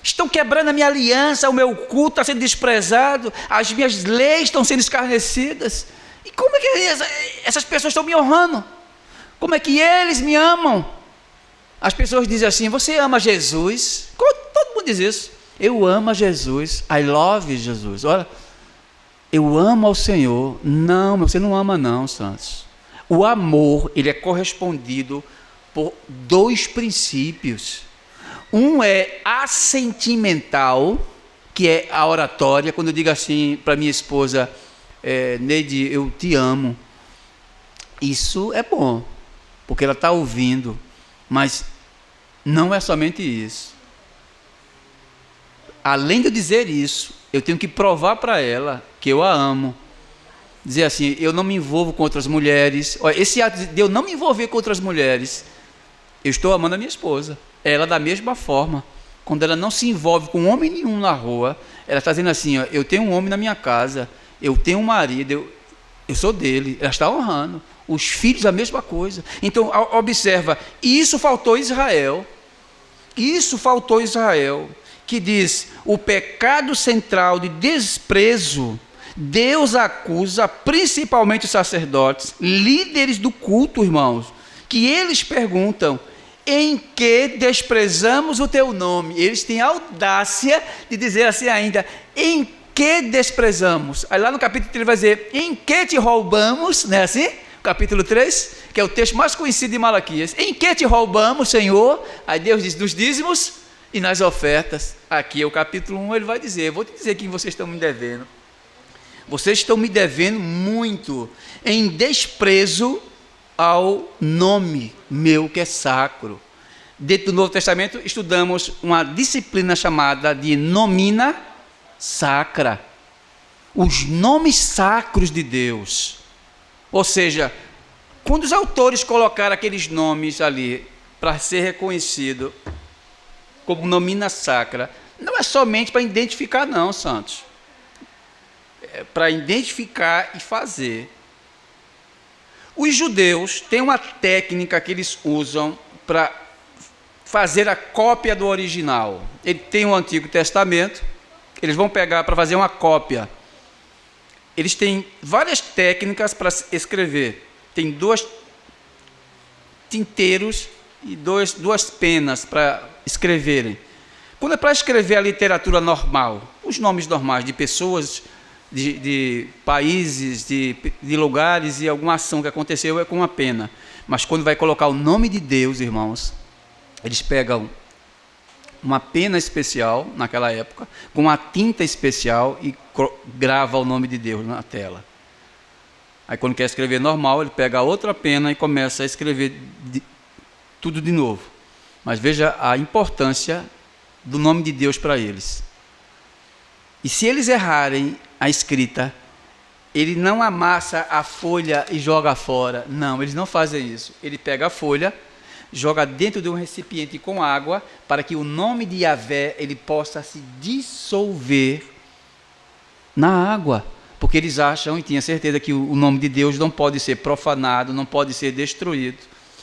Estão quebrando a minha aliança, o meu culto está sendo desprezado, as minhas leis estão sendo escarnecidas. E como é que essas pessoas estão me honrando? Como é que eles me amam? As pessoas dizem assim: você ama Jesus? Todo mundo diz isso. Eu amo a Jesus. I love Jesus. Olha, eu amo ao Senhor. Não, você não ama não, santos. O amor, ele é correspondido por dois princípios. Um é assentimental, que é a oratória. Quando eu digo assim para minha esposa: Neide, eu te amo. Isso é bom, porque ela está ouvindo. Mas não é somente isso. Além de eu dizer isso, eu tenho que provar para ela que eu a amo. Dizer assim: eu não me envolvo com outras mulheres. Olha, esse ato de eu não me envolver com outras mulheres, eu estou amando a minha esposa. Ela da mesma forma. Quando ela não se envolve com homem nenhum na rua, ela está dizendo assim: ó, eu tenho um homem na minha casa, eu tenho um marido, eu sou dele. Ela está honrando. Os filhos a mesma coisa. Então observa, isso faltou Israel. Isso faltou Israel, que diz: o pecado central de desprezo, Deus acusa principalmente os sacerdotes, líderes do culto, irmãos, que eles perguntam: em que desprezamos o teu nome? Eles têm a audácia de dizer assim ainda: em que desprezamos? Aí lá no capítulo 3 ele vai dizer: em que te roubamos? Não é assim? Capítulo 3, que é o texto mais conhecido de Malaquias. Em que te roubamos, Senhor? Aí Deus diz: nos dízimos e nas ofertas. Aqui é o capítulo 1, ele vai dizer: vou te dizer que vocês estão me devendo. Vocês estão me devendo muito em desprezo ao nome meu que é sacro. Dentro do Novo Testamento estudamos uma disciplina chamada de nomina sacra. Os nomes sacros de Deus. Ou seja, quando os autores colocaram aqueles nomes ali para ser reconhecido como nomina sacra, não é somente para identificar não, santos. É para identificar e fazer. Os judeus têm uma técnica que eles usam para fazer a cópia do original. Ele tem o Antigo Testamento, eles vão pegar para fazer uma cópia. Eles têm várias técnicas para escrever. Tem 2 tinteiros e duas penas para escreverem. Quando é para escrever a literatura normal, os nomes normais de pessoas, de países, de lugares e alguma ação que aconteceu, é com uma pena. Mas quando vai colocar o nome de Deus, irmãos, eles pegam uma pena especial naquela época, com uma tinta especial e grava o nome de Deus na tela. Aí quando quer escrever normal, ele pega outra pena e começa a escrever tudo de novo. Mas veja a importância do nome de Deus para eles. E se eles errarem a escrita, ele não amassa a folha e joga fora. Não, eles não fazem isso. Ele pega a folha, joga dentro de um recipiente com água, para que o nome de Yahvé ele possa se dissolver na água. Porque eles acham e tinham certeza que o nome de Deus não pode ser profanado, não pode ser destruído.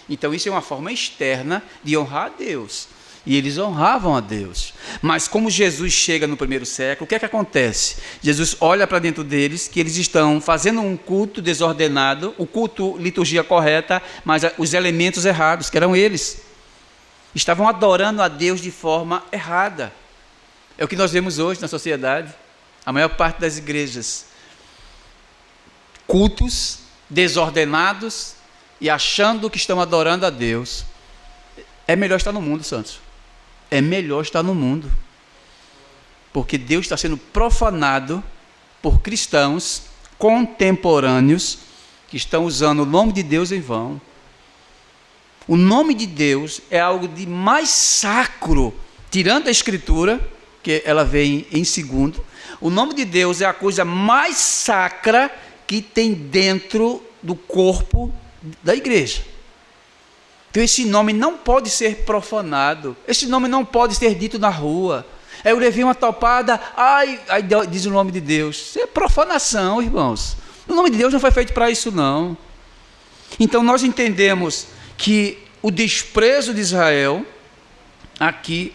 Então isso é uma forma externa de honrar a Deus. E eles honravam a Deus. Mas como Jesus chega no primeiro século, o que é que acontece? Jesus olha para dentro deles, que eles estão fazendo um culto desordenado, o culto, liturgia correta, mas os elementos errados, que eram eles. Estavam adorando a Deus de forma errada. É o que nós vemos hoje na sociedade. A maior parte das igrejas. Cultos desordenados e achando que estão adorando a Deus. É melhor estar no mundo, santos. É melhor estar no mundo. Porque Deus está sendo profanado por cristãos contemporâneos que estão usando o nome de Deus em vão. O nome de Deus é algo de mais sacro, tirando a Escritura, que ela vem em segundo. O nome de Deus é a coisa mais sacra que tem dentro do corpo da igreja. Então esse nome não pode ser profanado, esse nome não pode ser dito na rua. Eu levei uma topada, aí diz o nome de Deus. Isso é profanação, irmãos. O nome de Deus não foi feito para isso, não. Então nós entendemos que o desprezo de Israel aqui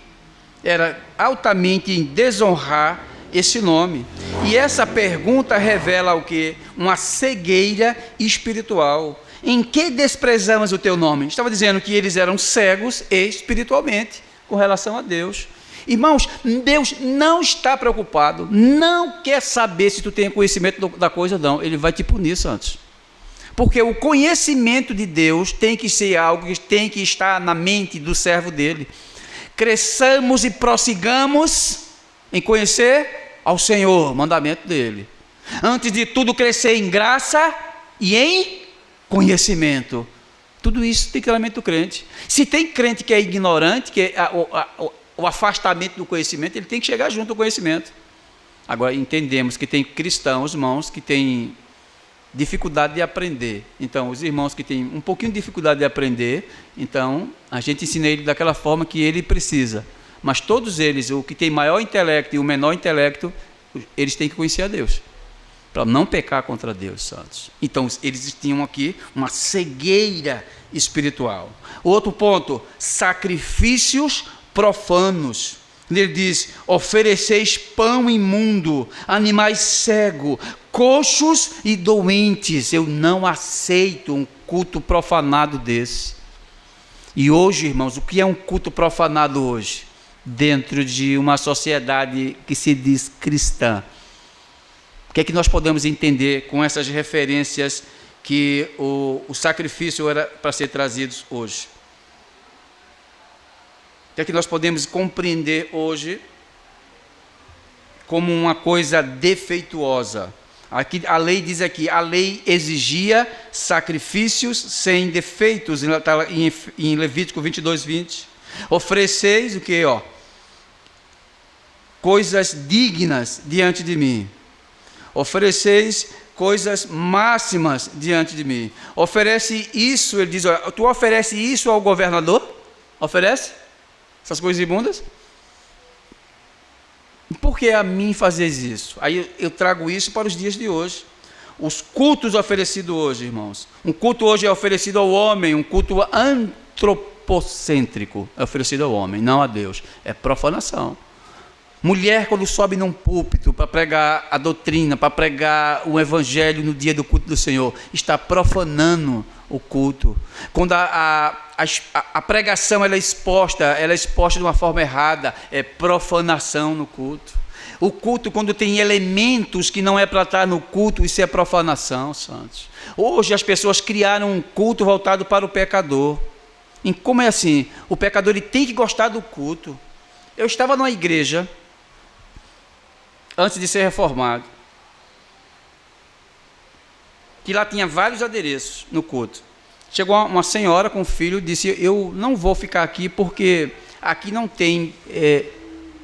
era altamente em desonrar esse nome. E essa pergunta revela o quê? Uma cegueira espiritual. Em que desprezamos o teu nome? Estava dizendo que eles eram cegos espiritualmente com relação a Deus. Irmãos, Deus não está preocupado, não quer saber se tu tem conhecimento da coisa, não. Ele vai te punir, santos. Porque o conhecimento de Deus tem que ser algo que tem que estar na mente do servo dele. Cresçamos e prossigamos em conhecer ao Senhor, mandamento dele. Antes de tudo, crescer em graça e em conhecimento. Tudo isso tem que ter na mente do crente. Se tem crente que é ignorante, que é o afastamento do conhecimento, ele tem que chegar junto ao conhecimento. Agora entendemos que tem cristãos, irmãos, que têm dificuldade de aprender. Então, os irmãos que têm um pouquinho de dificuldade de aprender, então a gente ensina ele daquela forma que ele precisa. Mas todos eles, o que tem maior intelecto e o menor intelecto, eles têm que conhecer a Deus, para não pecar contra Deus, santos. Então, eles tinham aqui uma cegueira espiritual. Outro ponto, sacrifícios profanos. Ele diz, ofereceis pão imundo, animais cegos, coxos e doentes. Eu não aceito um culto profanado desse. E hoje, irmãos, o que é um culto profanado hoje? Dentro de uma sociedade que se diz cristã. O que é que nós podemos entender com essas referências que o sacrifício era para ser trazidos hoje? O que é que nós podemos compreender hoje como uma coisa defeituosa? Aqui, a lei diz aqui, a lei exigia sacrifícios sem defeitos, está em Levítico 22:20. Ofereceis o que? Coisas dignas diante de mim. Ofereceis coisas máximas diante de mim. Oferece isso, ele diz, tu oferece isso ao governador? Oferece? Essas coisas imundas? Por que a mim fazes isso? Aí eu trago isso para os dias de hoje. Os cultos oferecidos hoje, irmãos. Um culto hoje é oferecido ao homem, um culto antropocêntrico é oferecido ao homem, não a Deus. É profanação. Mulher, quando sobe num púlpito para pregar a doutrina, para pregar o evangelho no dia do culto do Senhor, está profanando o culto. Quando a pregação ela é exposta de uma forma errada, é profanação no culto. O culto, quando tem elementos que não é para estar no culto, isso é profanação, santos. Hoje as pessoas criaram um culto voltado para o pecador. E como é assim? O pecador ele tem que gostar do culto. Eu estava numa igreja, antes de ser reformado, que lá tinha vários adereços no culto. Chegou uma senhora com um filho e disse: eu não vou ficar aqui porque aqui não tem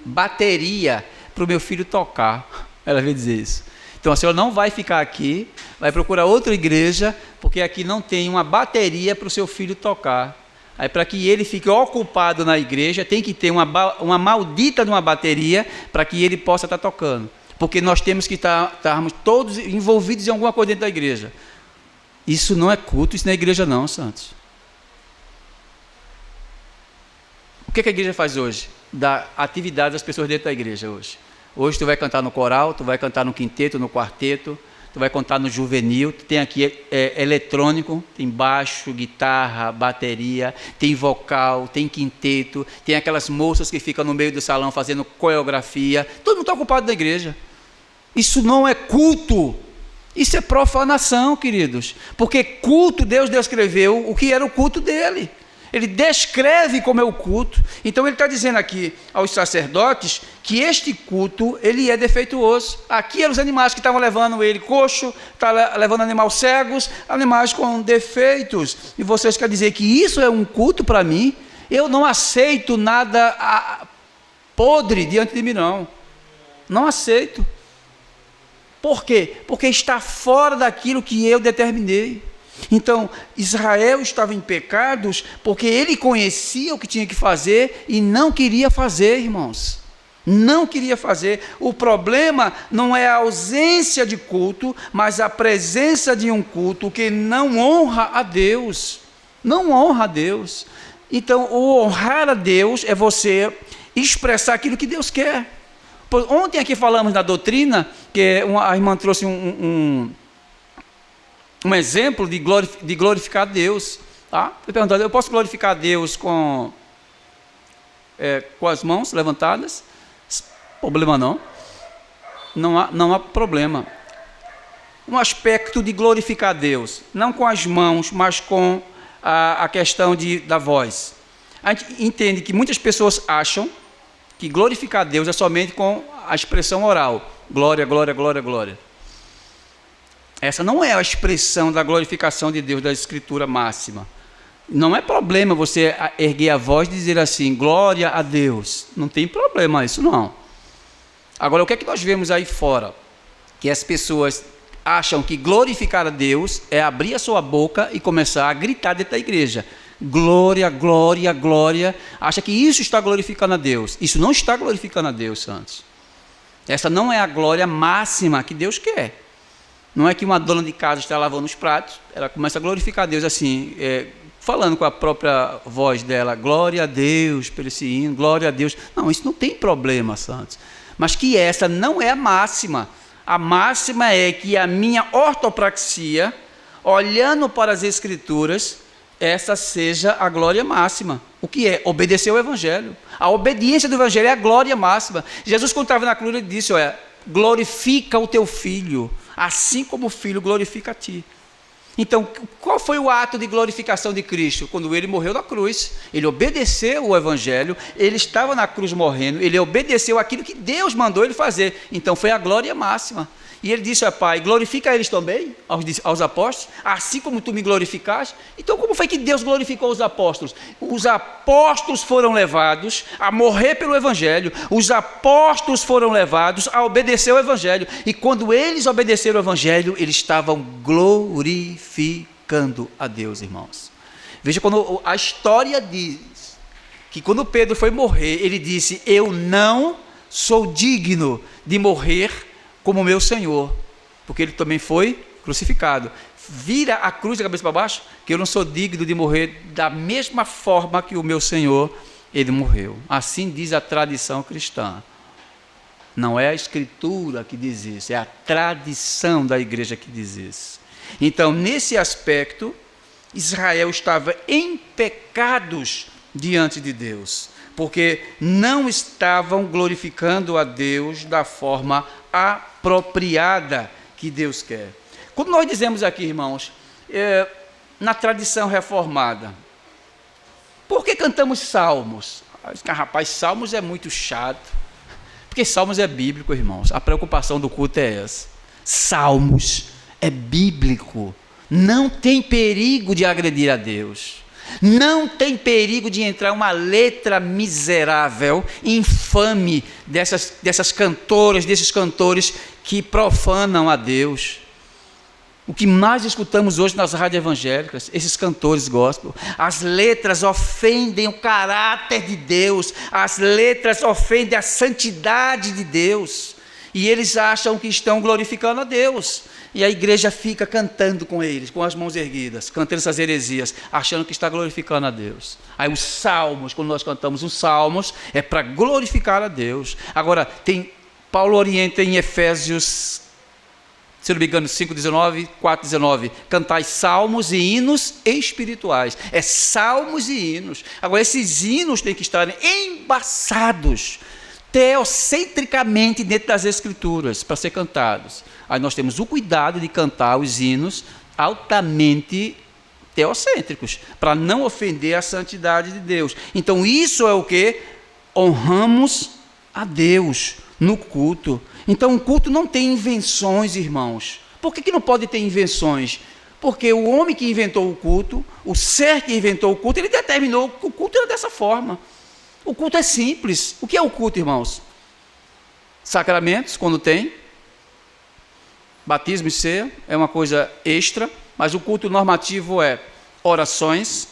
bateria para o meu filho tocar. Ela veio dizer isso. Então a senhora não vai ficar aqui, vai procurar outra igreja, porque aqui não tem uma bateria para o seu filho tocar. Aí, para que ele fique ocupado na igreja, tem que ter uma maldita de uma bateria para que ele possa estar tocando. Porque nós temos que estarmos todos envolvidos em alguma coisa dentro da igreja. Isso não é culto, isso não é igreja não, santos. O que a igreja faz hoje? Dá atividade às pessoas dentro da igreja hoje. Hoje tu vai cantar no coral, tu vai cantar no quinteto, no quarteto, tu vai cantar no juvenil, tu tem aqui eletrônico, tem baixo, guitarra, bateria, tem vocal, tem quinteto, tem aquelas moças que ficam no meio do salão fazendo coreografia, todo mundo está ocupado na igreja. Isso não é culto, isso é profanação, queridos, porque culto, Deus descreveu o que era o culto dele. Ele descreve como é o culto. Então ele está dizendo aqui aos sacerdotes que este culto, ele é defeituoso. Aqui eram os animais que estavam levando ele coxo, estavam levando animais cegos, animais com defeitos. E vocês querem dizer que isso é um culto para mim? Eu não aceito nada podre diante de mim, não. Não aceito. Por quê? Porque está fora daquilo que eu determinei. Então, Israel estava em pecados porque ele conhecia o que tinha que fazer e não queria fazer, irmãos. Não queria fazer. O problema não é a ausência de culto, mas a presença de um culto que não honra a Deus. Não honra a Deus. Então, o honrar a Deus é você expressar aquilo que Deus quer. Ontem aqui falamos da doutrina, que a irmã trouxe um exemplo de glorificar a Deus. Tá? Eu posso glorificar a Deus com as mãos levantadas? Problema não. Não há problema. Um aspecto de glorificar a Deus, não com as mãos, mas com a questão da voz. A gente entende que muitas pessoas acham que glorificar a Deus é somente com a expressão oral. Glória, glória, glória, glória. Essa não é a expressão da glorificação de Deus, da Escritura máxima. Não é problema você erguer a voz e dizer assim, glória a Deus. Não tem problema isso, não. Agora, o que é que nós vemos aí fora? Que as pessoas acham que glorificar a Deus é abrir a sua boca e começar a gritar dentro da igreja. Glória, glória, glória. Acha que isso está glorificando a Deus. Isso não está glorificando a Deus, santos. Essa não é a glória máxima que Deus quer. Não é que uma dona de casa está lavando os pratos, ela começa a glorificar a Deus assim, falando com a própria voz dela, glória a Deus pelo esse hino, glória a Deus. Não, isso não tem problema, santos. Mas que essa não é a máxima. A máxima é que a minha ortopraxia, olhando para as Escrituras, essa seja a glória máxima. O que é? Obedecer ao Evangelho. A obediência do Evangelho é a glória máxima. Jesus, quando estava na cruz, ele disse, olha, glorifica o teu filho, assim como o filho glorifica a ti. Então, qual foi o ato de glorificação de Cristo? Quando ele morreu na cruz, ele obedeceu o Evangelho, ele estava na cruz morrendo, ele obedeceu aquilo que Deus mandou ele fazer. Então, foi a glória máxima. E ele disse, Pai, glorifica eles também, aos apóstolos, assim como tu me glorificaste. Então, como foi que Deus glorificou os apóstolos? Os apóstolos foram levados a morrer pelo Evangelho, os apóstolos foram levados a obedecer o Evangelho. E quando eles obedeceram o Evangelho, eles estavam glorificando a Deus, irmãos. Veja, quando a história diz que quando Pedro foi morrer, ele disse, eu não sou digno de morrer como meu Senhor, porque ele também foi crucificado. Vira a cruz da cabeça para baixo, que eu não sou digno de morrer da mesma forma que o meu Senhor, ele morreu. Assim diz a tradição cristã. Não é a Escritura que diz isso, é a tradição da igreja que diz isso. Então, nesse aspecto, Israel estava em pecados diante de Deus, porque não estavam glorificando a Deus da forma apropriada que Deus quer. Quando nós dizemos aqui, irmãos, na tradição reformada, por que cantamos salmos? Aí os caras, rapaz, Salmos é muito chato. Porque Salmos é bíblico, irmãos. A preocupação do culto é essa. Salmos é bíblico. Não tem perigo de agredir a Deus. Não tem perigo de entrar uma letra miserável, infame dessas cantoras, desses cantores que profanam a Deus. O que mais escutamos hoje nas rádios evangélicas, esses cantores gospel, as letras ofendem o caráter de Deus, as letras ofendem a santidade de Deus, e eles acham que estão glorificando a Deus, e a igreja fica cantando com eles, com as mãos erguidas, cantando essas heresias, achando que está glorificando a Deus. Aí os salmos, quando nós cantamos os salmos, é para glorificar a Deus. Agora, Paulo orienta em Efésios, se não me engano, 5,19, 4,19, cantai salmos e hinos espirituais. É salmos e hinos. Agora, esses hinos têm que estar embaçados, teocentricamente dentro das Escrituras, para ser cantados. Aí nós temos o cuidado de cantar os hinos altamente teocêntricos, para não ofender a santidade de Deus. Então, isso é o que? Honramos a Deus no culto. Então, o culto não tem invenções, irmãos. Por que não pode ter invenções? Porque o homem que inventou o culto, o ser que inventou o culto, ele determinou que o culto era dessa forma. O culto é simples. O que é o culto, irmãos? Sacramentos, quando tem. Batismo e ceia é uma coisa extra, mas o culto normativo é orações,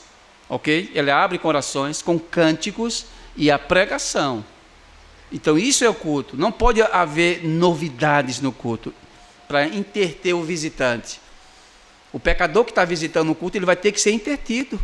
ok? Ele abre com orações, com cânticos e a pregação. Então isso é o culto. Não pode haver novidades no culto para interter o visitante. O pecador que está visitando o culto, ele vai ter que ser intertido.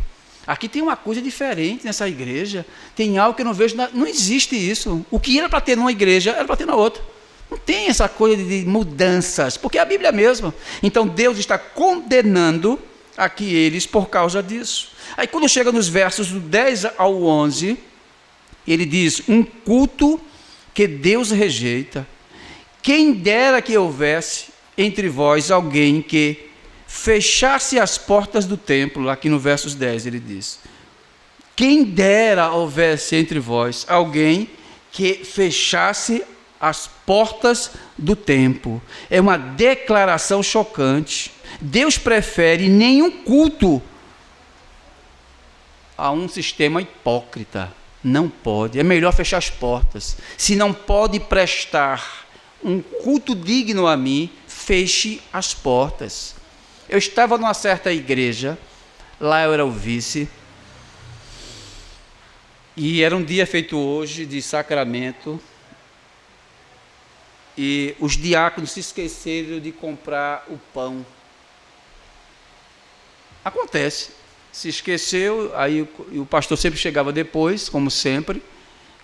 Aqui tem uma coisa diferente nessa igreja. Tem algo que eu não vejo, não existe isso. O que era para ter numa igreja, era para ter na outra. Não tem essa coisa de mudanças, porque é a Bíblia mesmo. Então Deus está condenando aqui eles por causa disso. Aí quando chega nos versos do 10 ao 11, ele diz, um culto que Deus rejeita. Quem dera que houvesse entre vós alguém que fechasse as portas do templo, aqui no versos 10 ele diz. Quem dera houvesse entre vós alguém que fechasse as portas do templo. É uma declaração chocante. Deus prefere nenhum culto a um sistema hipócrita. Não pode. É melhor fechar as portas. Se não pode prestar um culto digno a mim, feche as portas. Eu estava numa certa igreja, lá eu era o vice, e era um dia feito hoje de sacramento, e os diáconos se esqueceram de comprar o pão. Acontece, se esqueceu, aí o pastor sempre chegava depois, como sempre.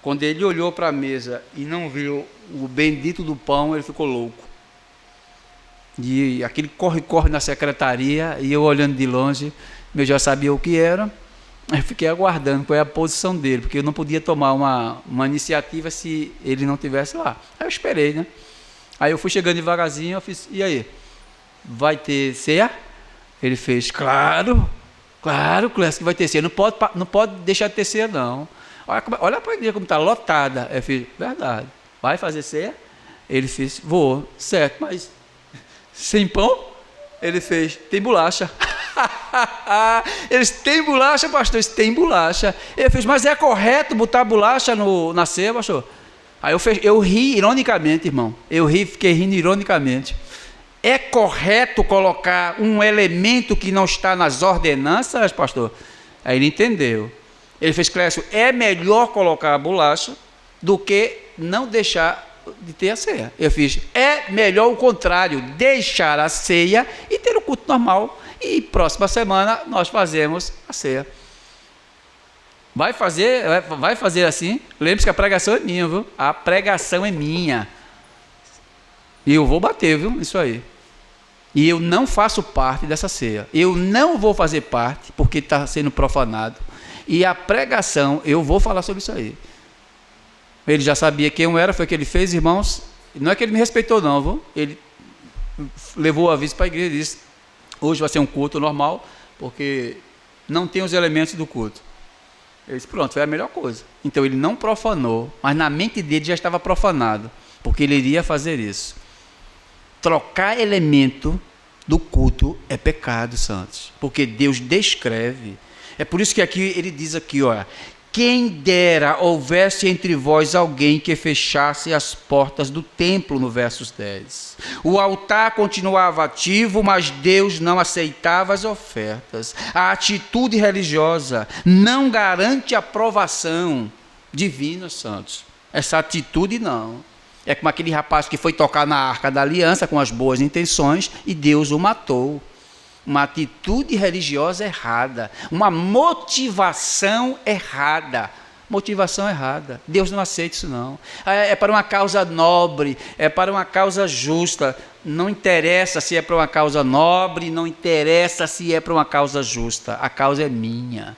Quando ele olhou para a mesa e não viu o bendito do pão, ele ficou louco. E aquele corre-corre na secretaria, e eu olhando de longe, eu já sabia o que era. Eu fiquei aguardando qual é a posição dele, porque eu não podia tomar uma iniciativa se ele não estivesse lá. Aí eu esperei, né? Aí eu fui chegando devagarzinho, eu fiz, e aí? Vai ter ceia? Ele fez, claro, Clécio, que vai ter ceia. Não pode deixar de ter ceia, não. Olha para a igreja como está lotada. Eu fiz, verdade. Vai fazer ceia? Ele fez, vou, certo, mas sem pão? Ele fez, tem bolacha. Eles têm bolacha, pastor? Eles têm bolacha. Ele fez, mas é correto botar bolacha na ceia, pastor? Aí eu ri ironicamente, irmão. Fiquei rindo ironicamente. É correto colocar um elemento que não está nas ordenanças, pastor? Aí ele entendeu. Ele fez, Clécio, é melhor colocar a bolacha do que não deixar de ter a ceia. Eu fiz, é melhor o contrário, deixar a ceia e ter o culto normal. E próxima semana nós fazemos a ceia. Vai fazer assim? Lembre-se que a pregação é minha, viu? A pregação é minha. E eu vou bater, viu? Isso aí. E eu não faço parte dessa ceia. Eu não vou fazer parte, porque está sendo profanado. E a pregação, eu vou falar sobre isso aí. Ele já sabia quem eu era, foi o que ele fez, irmãos. Não é que ele me respeitou, não, viu? Ele levou o aviso para a igreja e disse, hoje vai ser um culto normal, porque não tem os elementos do culto. Ele disse, pronto, foi a melhor coisa. Então ele não profanou, mas na mente dele já estava profanado, porque ele iria fazer isso. Trocar elemento do culto é pecado, santos, porque Deus descreve. É por isso que aqui ele diz aqui, olha, quem dera houvesse entre vós alguém que fechasse as portas do templo, no verso 10. O altar continuava ativo, mas Deus não aceitava as ofertas. A atitude religiosa não garante aprovação divina, santos. Essa atitude não. É como aquele rapaz que foi tocar na Arca da Aliança com as boas intenções e Deus o matou. Uma atitude religiosa errada, uma motivação errada. Motivação errada. Deus não aceita isso não. É para uma causa nobre, é para uma causa justa. Não interessa se é para uma causa nobre, não interessa se é para uma causa justa. A causa é minha.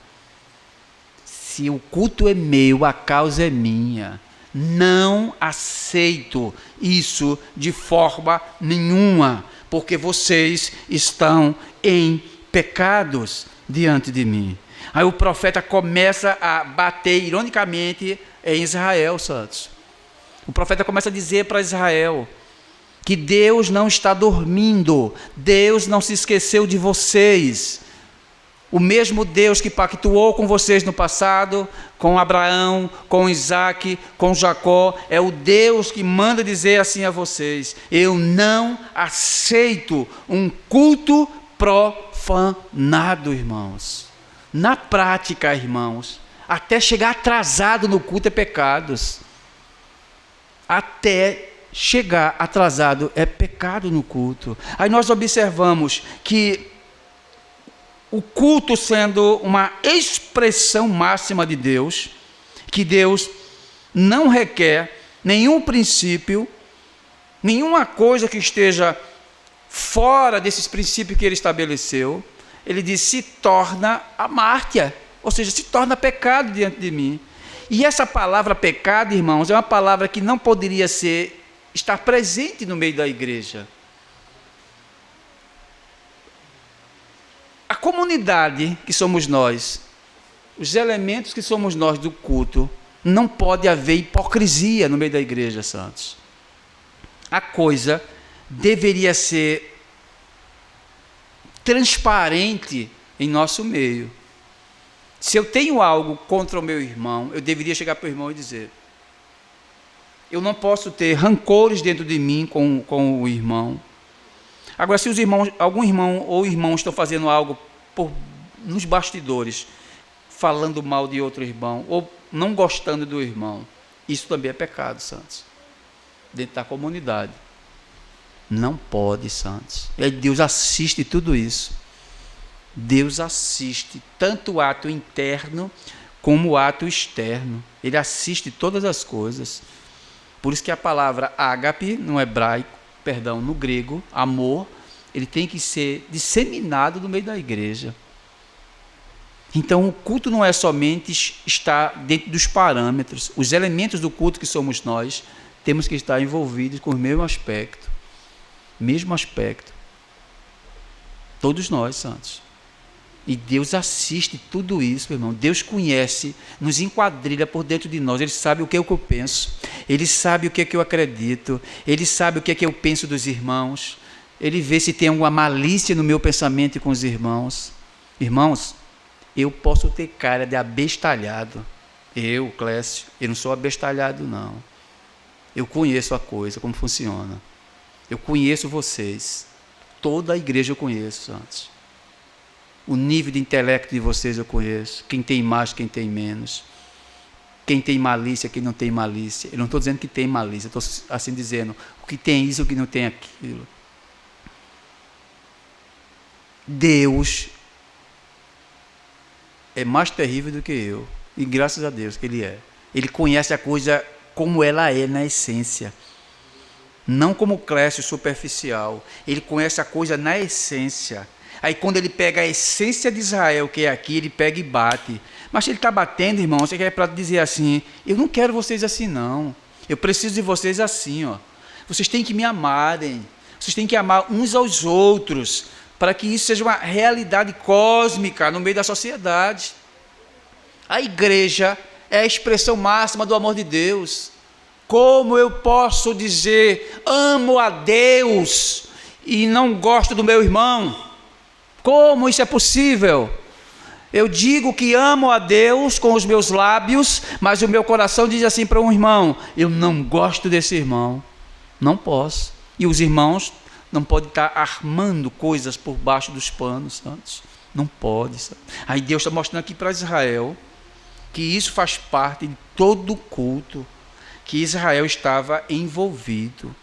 Se o culto é meu, a causa é minha. Não aceito isso de forma nenhuma, porque vocês estão em pecados diante de mim. Aí o profeta começa a bater, ironicamente, em Israel, santos. O profeta começa a dizer para Israel que Deus não está dormindo, Deus não se esqueceu de vocês. O mesmo Deus que pactuou com vocês no passado, com Abraão, com Isaac, com Jacó, é o Deus que manda dizer assim a vocês: eu não aceito um culto profanado, irmãos. Na prática, irmãos, até chegar atrasado no culto é pecados. Até chegar atrasado é pecado no culto. Aí nós observamos que o culto sendo uma expressão máxima de Deus, que Deus não requer nenhum princípio, nenhuma coisa que esteja fora desses princípios que ele estabeleceu, ele diz, se torna amártia, ou seja, se torna pecado diante de mim. E essa palavra pecado, irmãos, é uma palavra que não poderia estar presente no meio da igreja. A comunidade que somos nós, os elementos que somos nós do culto, não pode haver hipocrisia no meio da igreja, santos. A coisa deveria ser transparente em nosso meio. Se eu tenho algo contra o meu irmão, eu deveria chegar para o irmão e dizer. Eu não posso ter rancores dentro de mim com o irmão. Agora, se algum irmão ou irmão estão fazendo algo nos bastidores, falando mal de outro irmão, ou não gostando do irmão, isso também é pecado, santos. Dentro da comunidade. Não pode, santos. E Deus assiste tudo isso. Deus assiste tanto o ato interno como o ato externo. Ele assiste todas as coisas. Por isso que a palavra ágape, no hebraico, no grego, amor, ele tem que ser disseminado no meio da igreja. Então o culto não é somente estar dentro dos parâmetros. Os elementos do culto que somos nós, temos que estar envolvidos com o mesmo aspecto. Mesmo aspecto. Todos nós, santos. E Deus assiste tudo isso, meu irmão. Deus conhece, nos enquadrilha por dentro de nós. Ele sabe o que é que eu penso. Ele sabe o que é que eu acredito. Ele sabe o que é que eu penso dos irmãos. Ele vê se tem alguma malícia no meu pensamento com os irmãos. Irmãos, eu posso ter cara de abestalhado. Eu, Clécio, eu não sou abestalhado, não. Eu conheço a coisa, como funciona. Eu conheço vocês. Toda a igreja eu conheço, santos. O nível de intelecto de vocês eu conheço. Quem tem mais, quem tem menos. Quem tem malícia, quem não tem malícia. Eu não estou dizendo que tem malícia, estou assim dizendo o que tem isso, o que não tem aquilo. Deus é mais terrível do que eu. E graças a Deus que Ele é. Ele conhece a coisa como ela é na essência. Não como Clécio superficial. Ele conhece a coisa na essência. Aí quando ele pega a essência de Israel, que é aqui, ele pega e bate. Mas se ele está batendo, irmão, você quer para dizer assim, eu não quero vocês assim não. Eu preciso de vocês assim, ó. Vocês têm que me amarem. Vocês têm que amar uns aos outros, para que isso seja uma realidade cósmica no meio da sociedade. A igreja é a expressão máxima do amor de Deus. Como eu posso dizer, amo a Deus e não gosto do meu irmão? Como isso é possível? Eu digo que amo a Deus com os meus lábios, mas o meu coração diz assim para um irmão: eu não gosto desse irmão. Não posso. E os irmãos não podem estar armando coisas por baixo dos panos, santos. Não pode. Sabe? Aí Deus está mostrando aqui para Israel que isso faz parte de todo o culto, que Israel estava envolvido.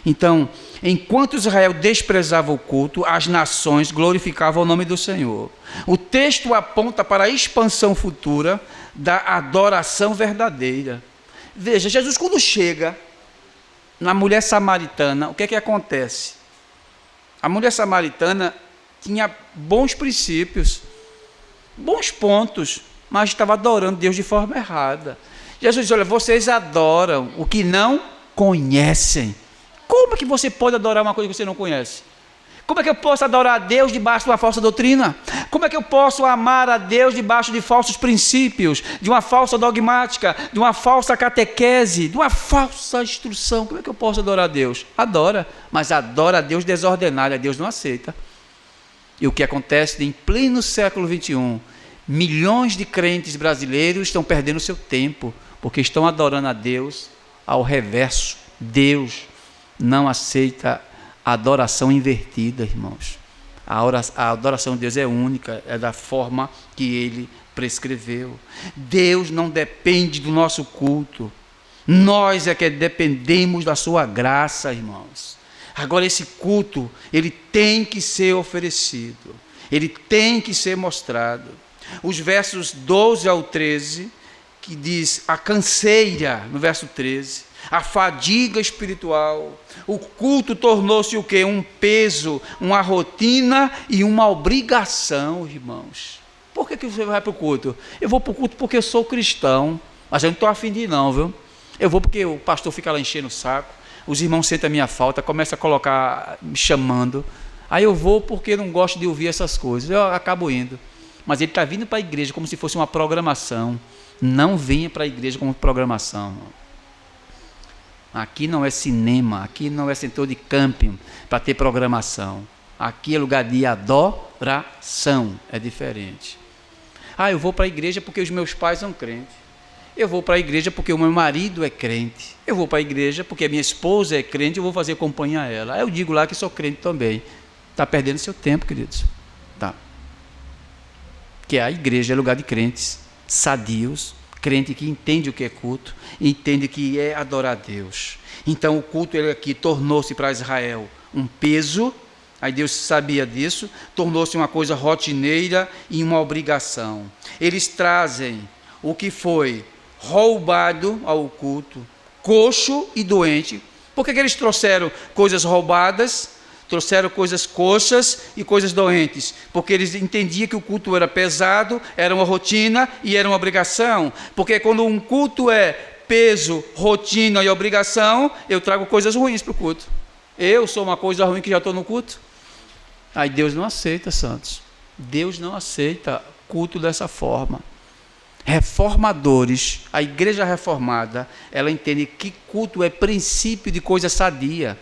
Então, enquanto Israel desprezava o culto, as nações glorificavam o nome do Senhor. O texto aponta para a expansão futura da adoração verdadeira. Veja, Jesus quando chega na mulher samaritana, o que é que acontece? A mulher samaritana tinha bons princípios, bons pontos, mas estava adorando Deus de forma errada. Jesus diz: olha, vocês adoram o que não conhecem. Como é que você pode adorar uma coisa que você não conhece? Como é que eu posso adorar a Deus debaixo de uma falsa doutrina? Como é que eu posso amar a Deus debaixo de falsos princípios, de uma falsa dogmática, de uma falsa catequese, de uma falsa instrução? Como é que eu posso adorar a Deus? Adora, mas adora a Deus desordenado, a Deus não aceita. E o que acontece em pleno século XXI? Milhões de crentes brasileiros estão perdendo seu tempo, porque estão adorando a Deus ao reverso. Deus não aceita a adoração invertida, irmãos. A adoração de Deus é única, é da forma que Ele prescreveu. Deus não depende do nosso culto. Nós é que dependemos da sua graça, irmãos. Agora esse culto, ele tem que ser oferecido. Ele tem que ser mostrado. Os versos 12 ao 13, que diz a canseira, no verso 13, a fadiga espiritual, o culto tornou-se o quê? Um peso, uma rotina e uma obrigação, irmãos. Por que você vai para o culto? Eu vou para o culto porque eu sou cristão, mas eu não estou afim de ir não, viu? Eu vou porque o pastor fica lá enchendo o saco, os irmãos sentem a minha falta, começam a colocar, me chamando, aí eu vou porque não gosto de ouvir essas coisas, eu acabo indo. Mas ele está vindo para a igreja como se fosse uma programação. Não venha para a igreja como programação. Aqui não é cinema, aqui não é setor de camping para ter programação. Aqui é lugar de adoração, é diferente. Eu vou para a igreja porque os meus pais são crentes. Eu vou para a igreja porque o meu marido é crente. Eu vou para a igreja porque a minha esposa é crente, eu vou fazer companhia a ela. Eu digo lá que sou crente também. Está perdendo seu tempo, queridos. Tá. Que a igreja é lugar de crentes sadios, crente que entende o que é culto, entende que é adorar a Deus. Então o culto ele aqui tornou-se para Israel um peso, aí Deus sabia disso, tornou-se uma coisa rotineira e uma obrigação. Eles trazem o que foi roubado ao culto, coxo e doente. Por que eles trouxeram coisas roubadas? Trouxeram coisas coxas e coisas doentes, porque eles entendiam que o culto era pesado, era uma rotina e era uma obrigação, porque quando um culto é peso, rotina e obrigação, eu trago coisas ruins para o culto. Eu sou uma coisa ruim que já estou no culto. Aí Deus não aceita, santos. Deus não aceita culto dessa forma. Reformadores, a igreja reformada, ela entende que culto é princípio de coisa sadia.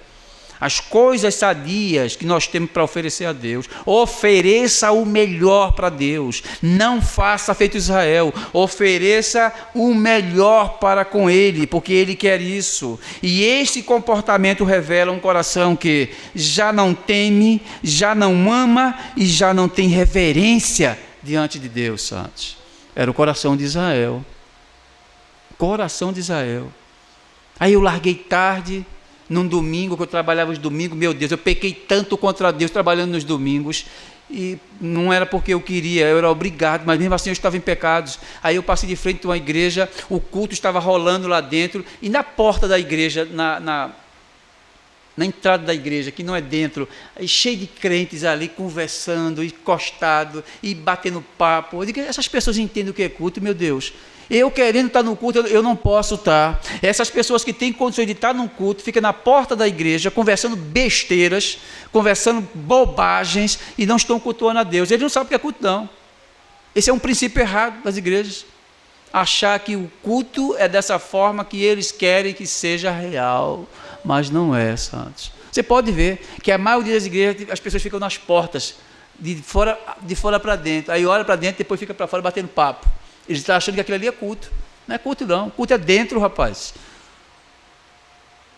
As coisas sadias que nós temos para oferecer a Deus, ofereça o melhor para Deus, não faça feito Israel, ofereça o melhor para com Ele, porque Ele quer isso. E esse comportamento revela um coração que já não teme, já não ama e já não tem reverência diante de Deus, santos. Era o coração de Israel. Coração de Israel. Aí eu larguei tarde, num domingo, que eu trabalhava os domingos, meu Deus, eu pequei tanto contra Deus trabalhando nos domingos, e não era porque eu queria, eu era obrigado, mas mesmo assim eu estava em pecados. Aí eu passei de frente a uma igreja, o culto estava rolando lá dentro, e na porta da igreja, na entrada da igreja, que não é dentro, cheio de crentes ali conversando, encostado e batendo papo. Eu digo, essas pessoas entendem o que é culto, meu Deus. Eu querendo estar no culto, eu não posso estar. Essas pessoas que têm condições de estar no culto, ficam na porta da igreja, conversando besteiras, conversando bobagens, e não estão cultuando a Deus. Eles não sabem o que é culto, não. Esse é um princípio errado das igrejas. achar que o culto é dessa forma que eles querem que seja real, mas não é, santos. Você pode ver que a maioria das igrejas, as pessoas ficam nas portas, de fora para dentro, aí olha para dentro, depois fica para fora batendo papo. Eles estão achando que aquilo ali é culto. Não é culto não, culto é dentro, rapaz.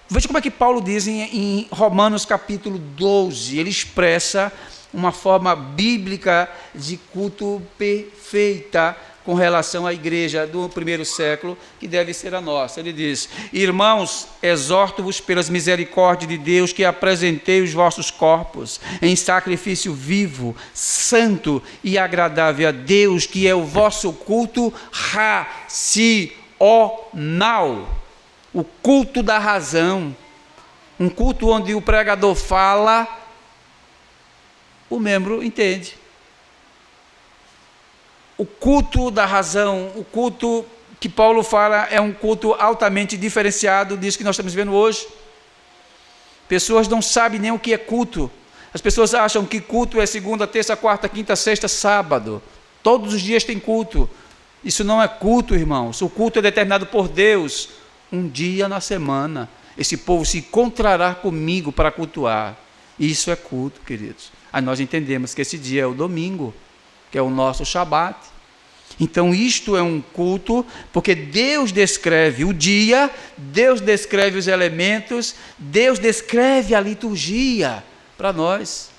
Veja como é que Paulo diz em Romanos capítulo 12, ele expressa uma forma bíblica de culto perfeita com relação à igreja do primeiro século, que deve ser a nossa. Ele diz: irmãos, exorto-vos pelas misericórdias de Deus que apresentei os vossos corpos em sacrifício vivo, santo e agradável a Deus, que é o vosso culto racional, o culto da razão, um culto onde o pregador fala, o membro entende. O culto da razão, o culto que Paulo fala é um culto altamente diferenciado disso que nós estamos vendo hoje. Pessoas não sabem nem o que é culto. As pessoas acham que culto é segunda, terça, quarta, quinta, sexta, sábado. Todos os dias tem culto. Isso não é culto, irmãos. O culto é determinado por Deus. Um dia na semana, esse povo se encontrará comigo para cultuar. Isso é culto, queridos. Aí nós entendemos que esse dia é o domingo, que é o nosso Shabat. Então isto é um culto, porque Deus descreve o dia, Deus descreve os elementos, Deus descreve a liturgia para nós.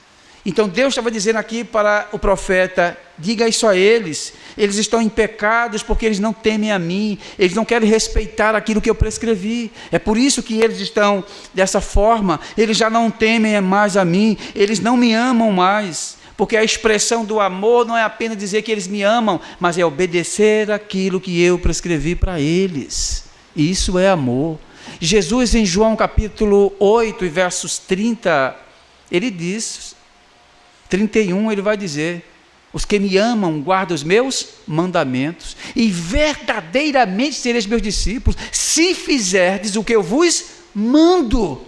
Então Deus estava dizendo aqui para o profeta: diga isso a eles, eles estão em pecados porque eles não temem a mim, eles não querem respeitar aquilo que eu prescrevi, é por isso que eles estão dessa forma, eles já não temem mais a mim, eles não me amam mais. Porque a expressão do amor não é apenas dizer que eles me amam, mas é obedecer aquilo que eu prescrevi para eles. Isso é amor. Jesus, em João capítulo 8, versos 30, ele diz, 31, ele vai dizer: os que me amam guardam os meus mandamentos, e verdadeiramente sereis meus discípulos, se fizerdes o que eu vos mando.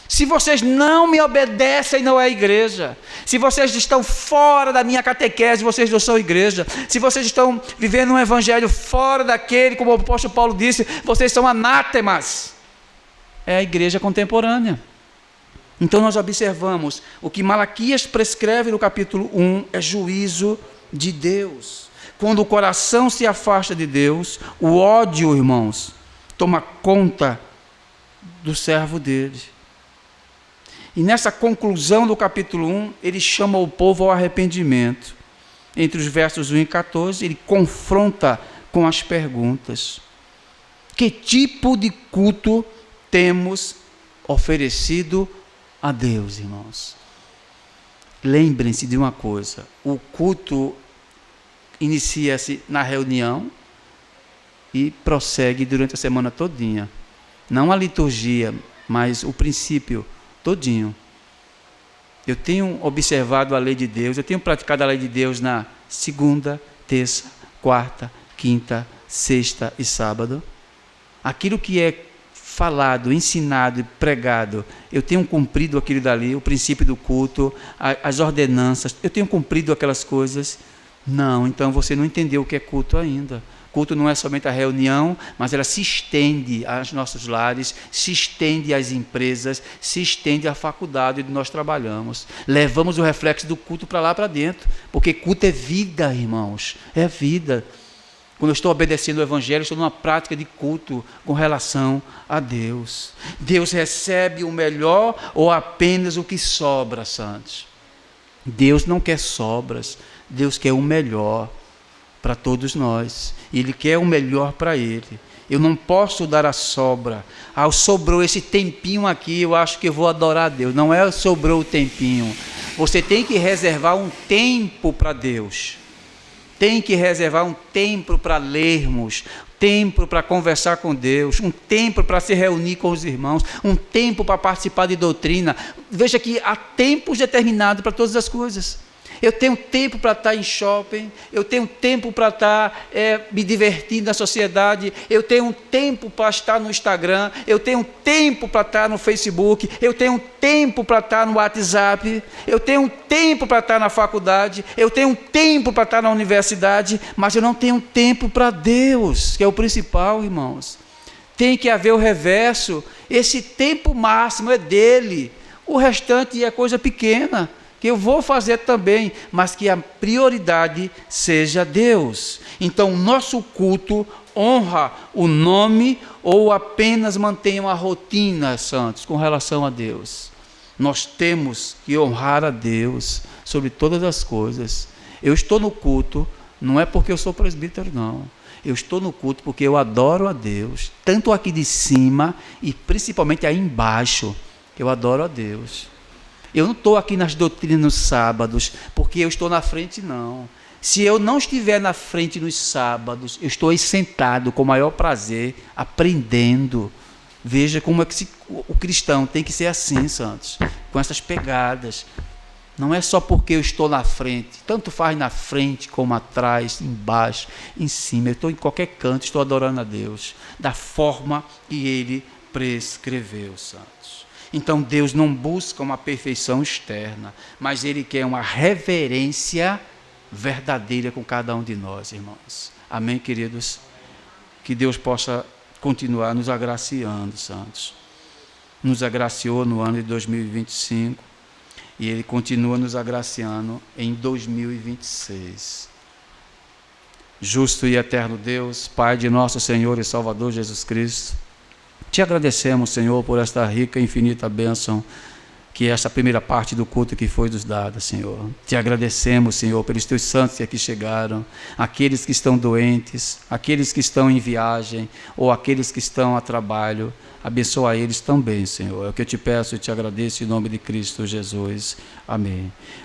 Se vocês não me obedecem, não é igreja. Se vocês estão fora da minha catequese, vocês não são igreja. Se vocês estão vivendo um evangelho fora daquele, como o apóstolo Paulo disse, vocês são anátemas. É a igreja contemporânea. Então nós observamos, o que Malaquias prescreve no capítulo 1 é juízo de Deus. Quando o coração se afasta de Deus, o ódio, irmãos, toma conta do servo dele. E nessa conclusão do capítulo 1, ele chama o povo ao arrependimento. Entre os versos 1 e 14, ele confronta com as perguntas: que tipo de culto temos oferecido a Deus, irmãos? Lembrem-se de uma coisa: o culto inicia-se na reunião e prossegue durante a semana todinha. Não a liturgia, mas o princípio todinho. Eu tenho observado a lei de Deus, eu tenho praticado a lei de Deus na segunda, terça, quarta, quinta, sexta e sábado. Aquilo que é falado, ensinado e pregado, eu tenho cumprido aquilo dali, o princípio do culto, as ordenanças, eu tenho cumprido aquelas coisas. Não, então você não entendeu o que é culto ainda. Culto não é somente a reunião, mas ela se estende aos nossos lares, se estende às empresas, se estende à faculdade onde nós trabalhamos. Levamos o reflexo do culto para lá para dentro, porque culto é vida, irmãos, é vida. Quando eu estou obedecendo o Evangelho, estou numa prática de culto com relação a Deus. Deus recebe o melhor ou apenas o que sobra, santos? Deus não quer sobras, Deus quer o melhor para todos nós. Ele quer o melhor para Ele. Eu não posso dar a sobra. Sobrou esse tempinho aqui, eu acho que eu vou adorar a Deus. Não é sobrou o tempinho. Você tem que reservar um tempo para Deus. Tem que reservar um tempo para lermos, tempo para conversar com Deus, um tempo para se reunir com os irmãos, um tempo para participar de doutrina. Veja que há tempos determinados para todas as coisas. eu tenho tempo para estar em shopping, eu tenho tempo para estar me divertindo na sociedade, eu tenho tempo para estar no Instagram, eu tenho tempo para estar no Facebook, eu tenho tempo para estar no WhatsApp, eu tenho tempo para estar na faculdade, eu tenho tempo para estar na universidade, mas eu não tenho tempo para Deus, que é o principal, irmãos. Tem que haver o reverso. Esse tempo máximo é dele, o restante é coisa pequena, que eu vou fazer também, mas que a prioridade seja Deus. Então, o nosso culto honra o nome ou apenas mantém uma rotina, santos, com relação a Deus? Nós temos que honrar a Deus sobre todas as coisas. Eu estou no culto, não é porque eu sou presbítero, não. Eu estou no culto porque eu adoro a Deus, tanto aqui de cima e principalmente aí embaixo. Eu adoro a Deus. Eu não estou aqui nas doutrinas nos sábados porque eu estou na frente, não. Se eu não estiver na frente nos sábados, eu estou aí sentado com o maior prazer, aprendendo. Veja como é que o cristão tem que ser assim, santos, com essas pegadas. Não é só porque eu estou na frente, tanto faz na frente como atrás, embaixo, em cima. Eu estou em qualquer canto, estou adorando a Deus, da forma que Ele prescreveu, santos. Então Deus não busca uma perfeição externa, mas Ele quer uma reverência verdadeira com cada um de nós, irmãos. Amém, queridos? Que Deus possa continuar nos agraciando, santos. Nos agraciou no ano de 2025 e Ele continua nos agraciando em 2026. Justo e eterno Deus, Pai de nosso Senhor e Salvador Jesus Cristo, te agradecemos, Senhor, por esta rica e infinita bênção que essa primeira parte do culto que foi nos dada, Senhor. Te agradecemos, Senhor, pelos teus santos que aqui chegaram, aqueles que estão doentes, aqueles que estão em viagem ou aqueles que estão a trabalho. Abençoa eles também, Senhor. É o que eu te peço e te agradeço em nome de Cristo Jesus. Amém.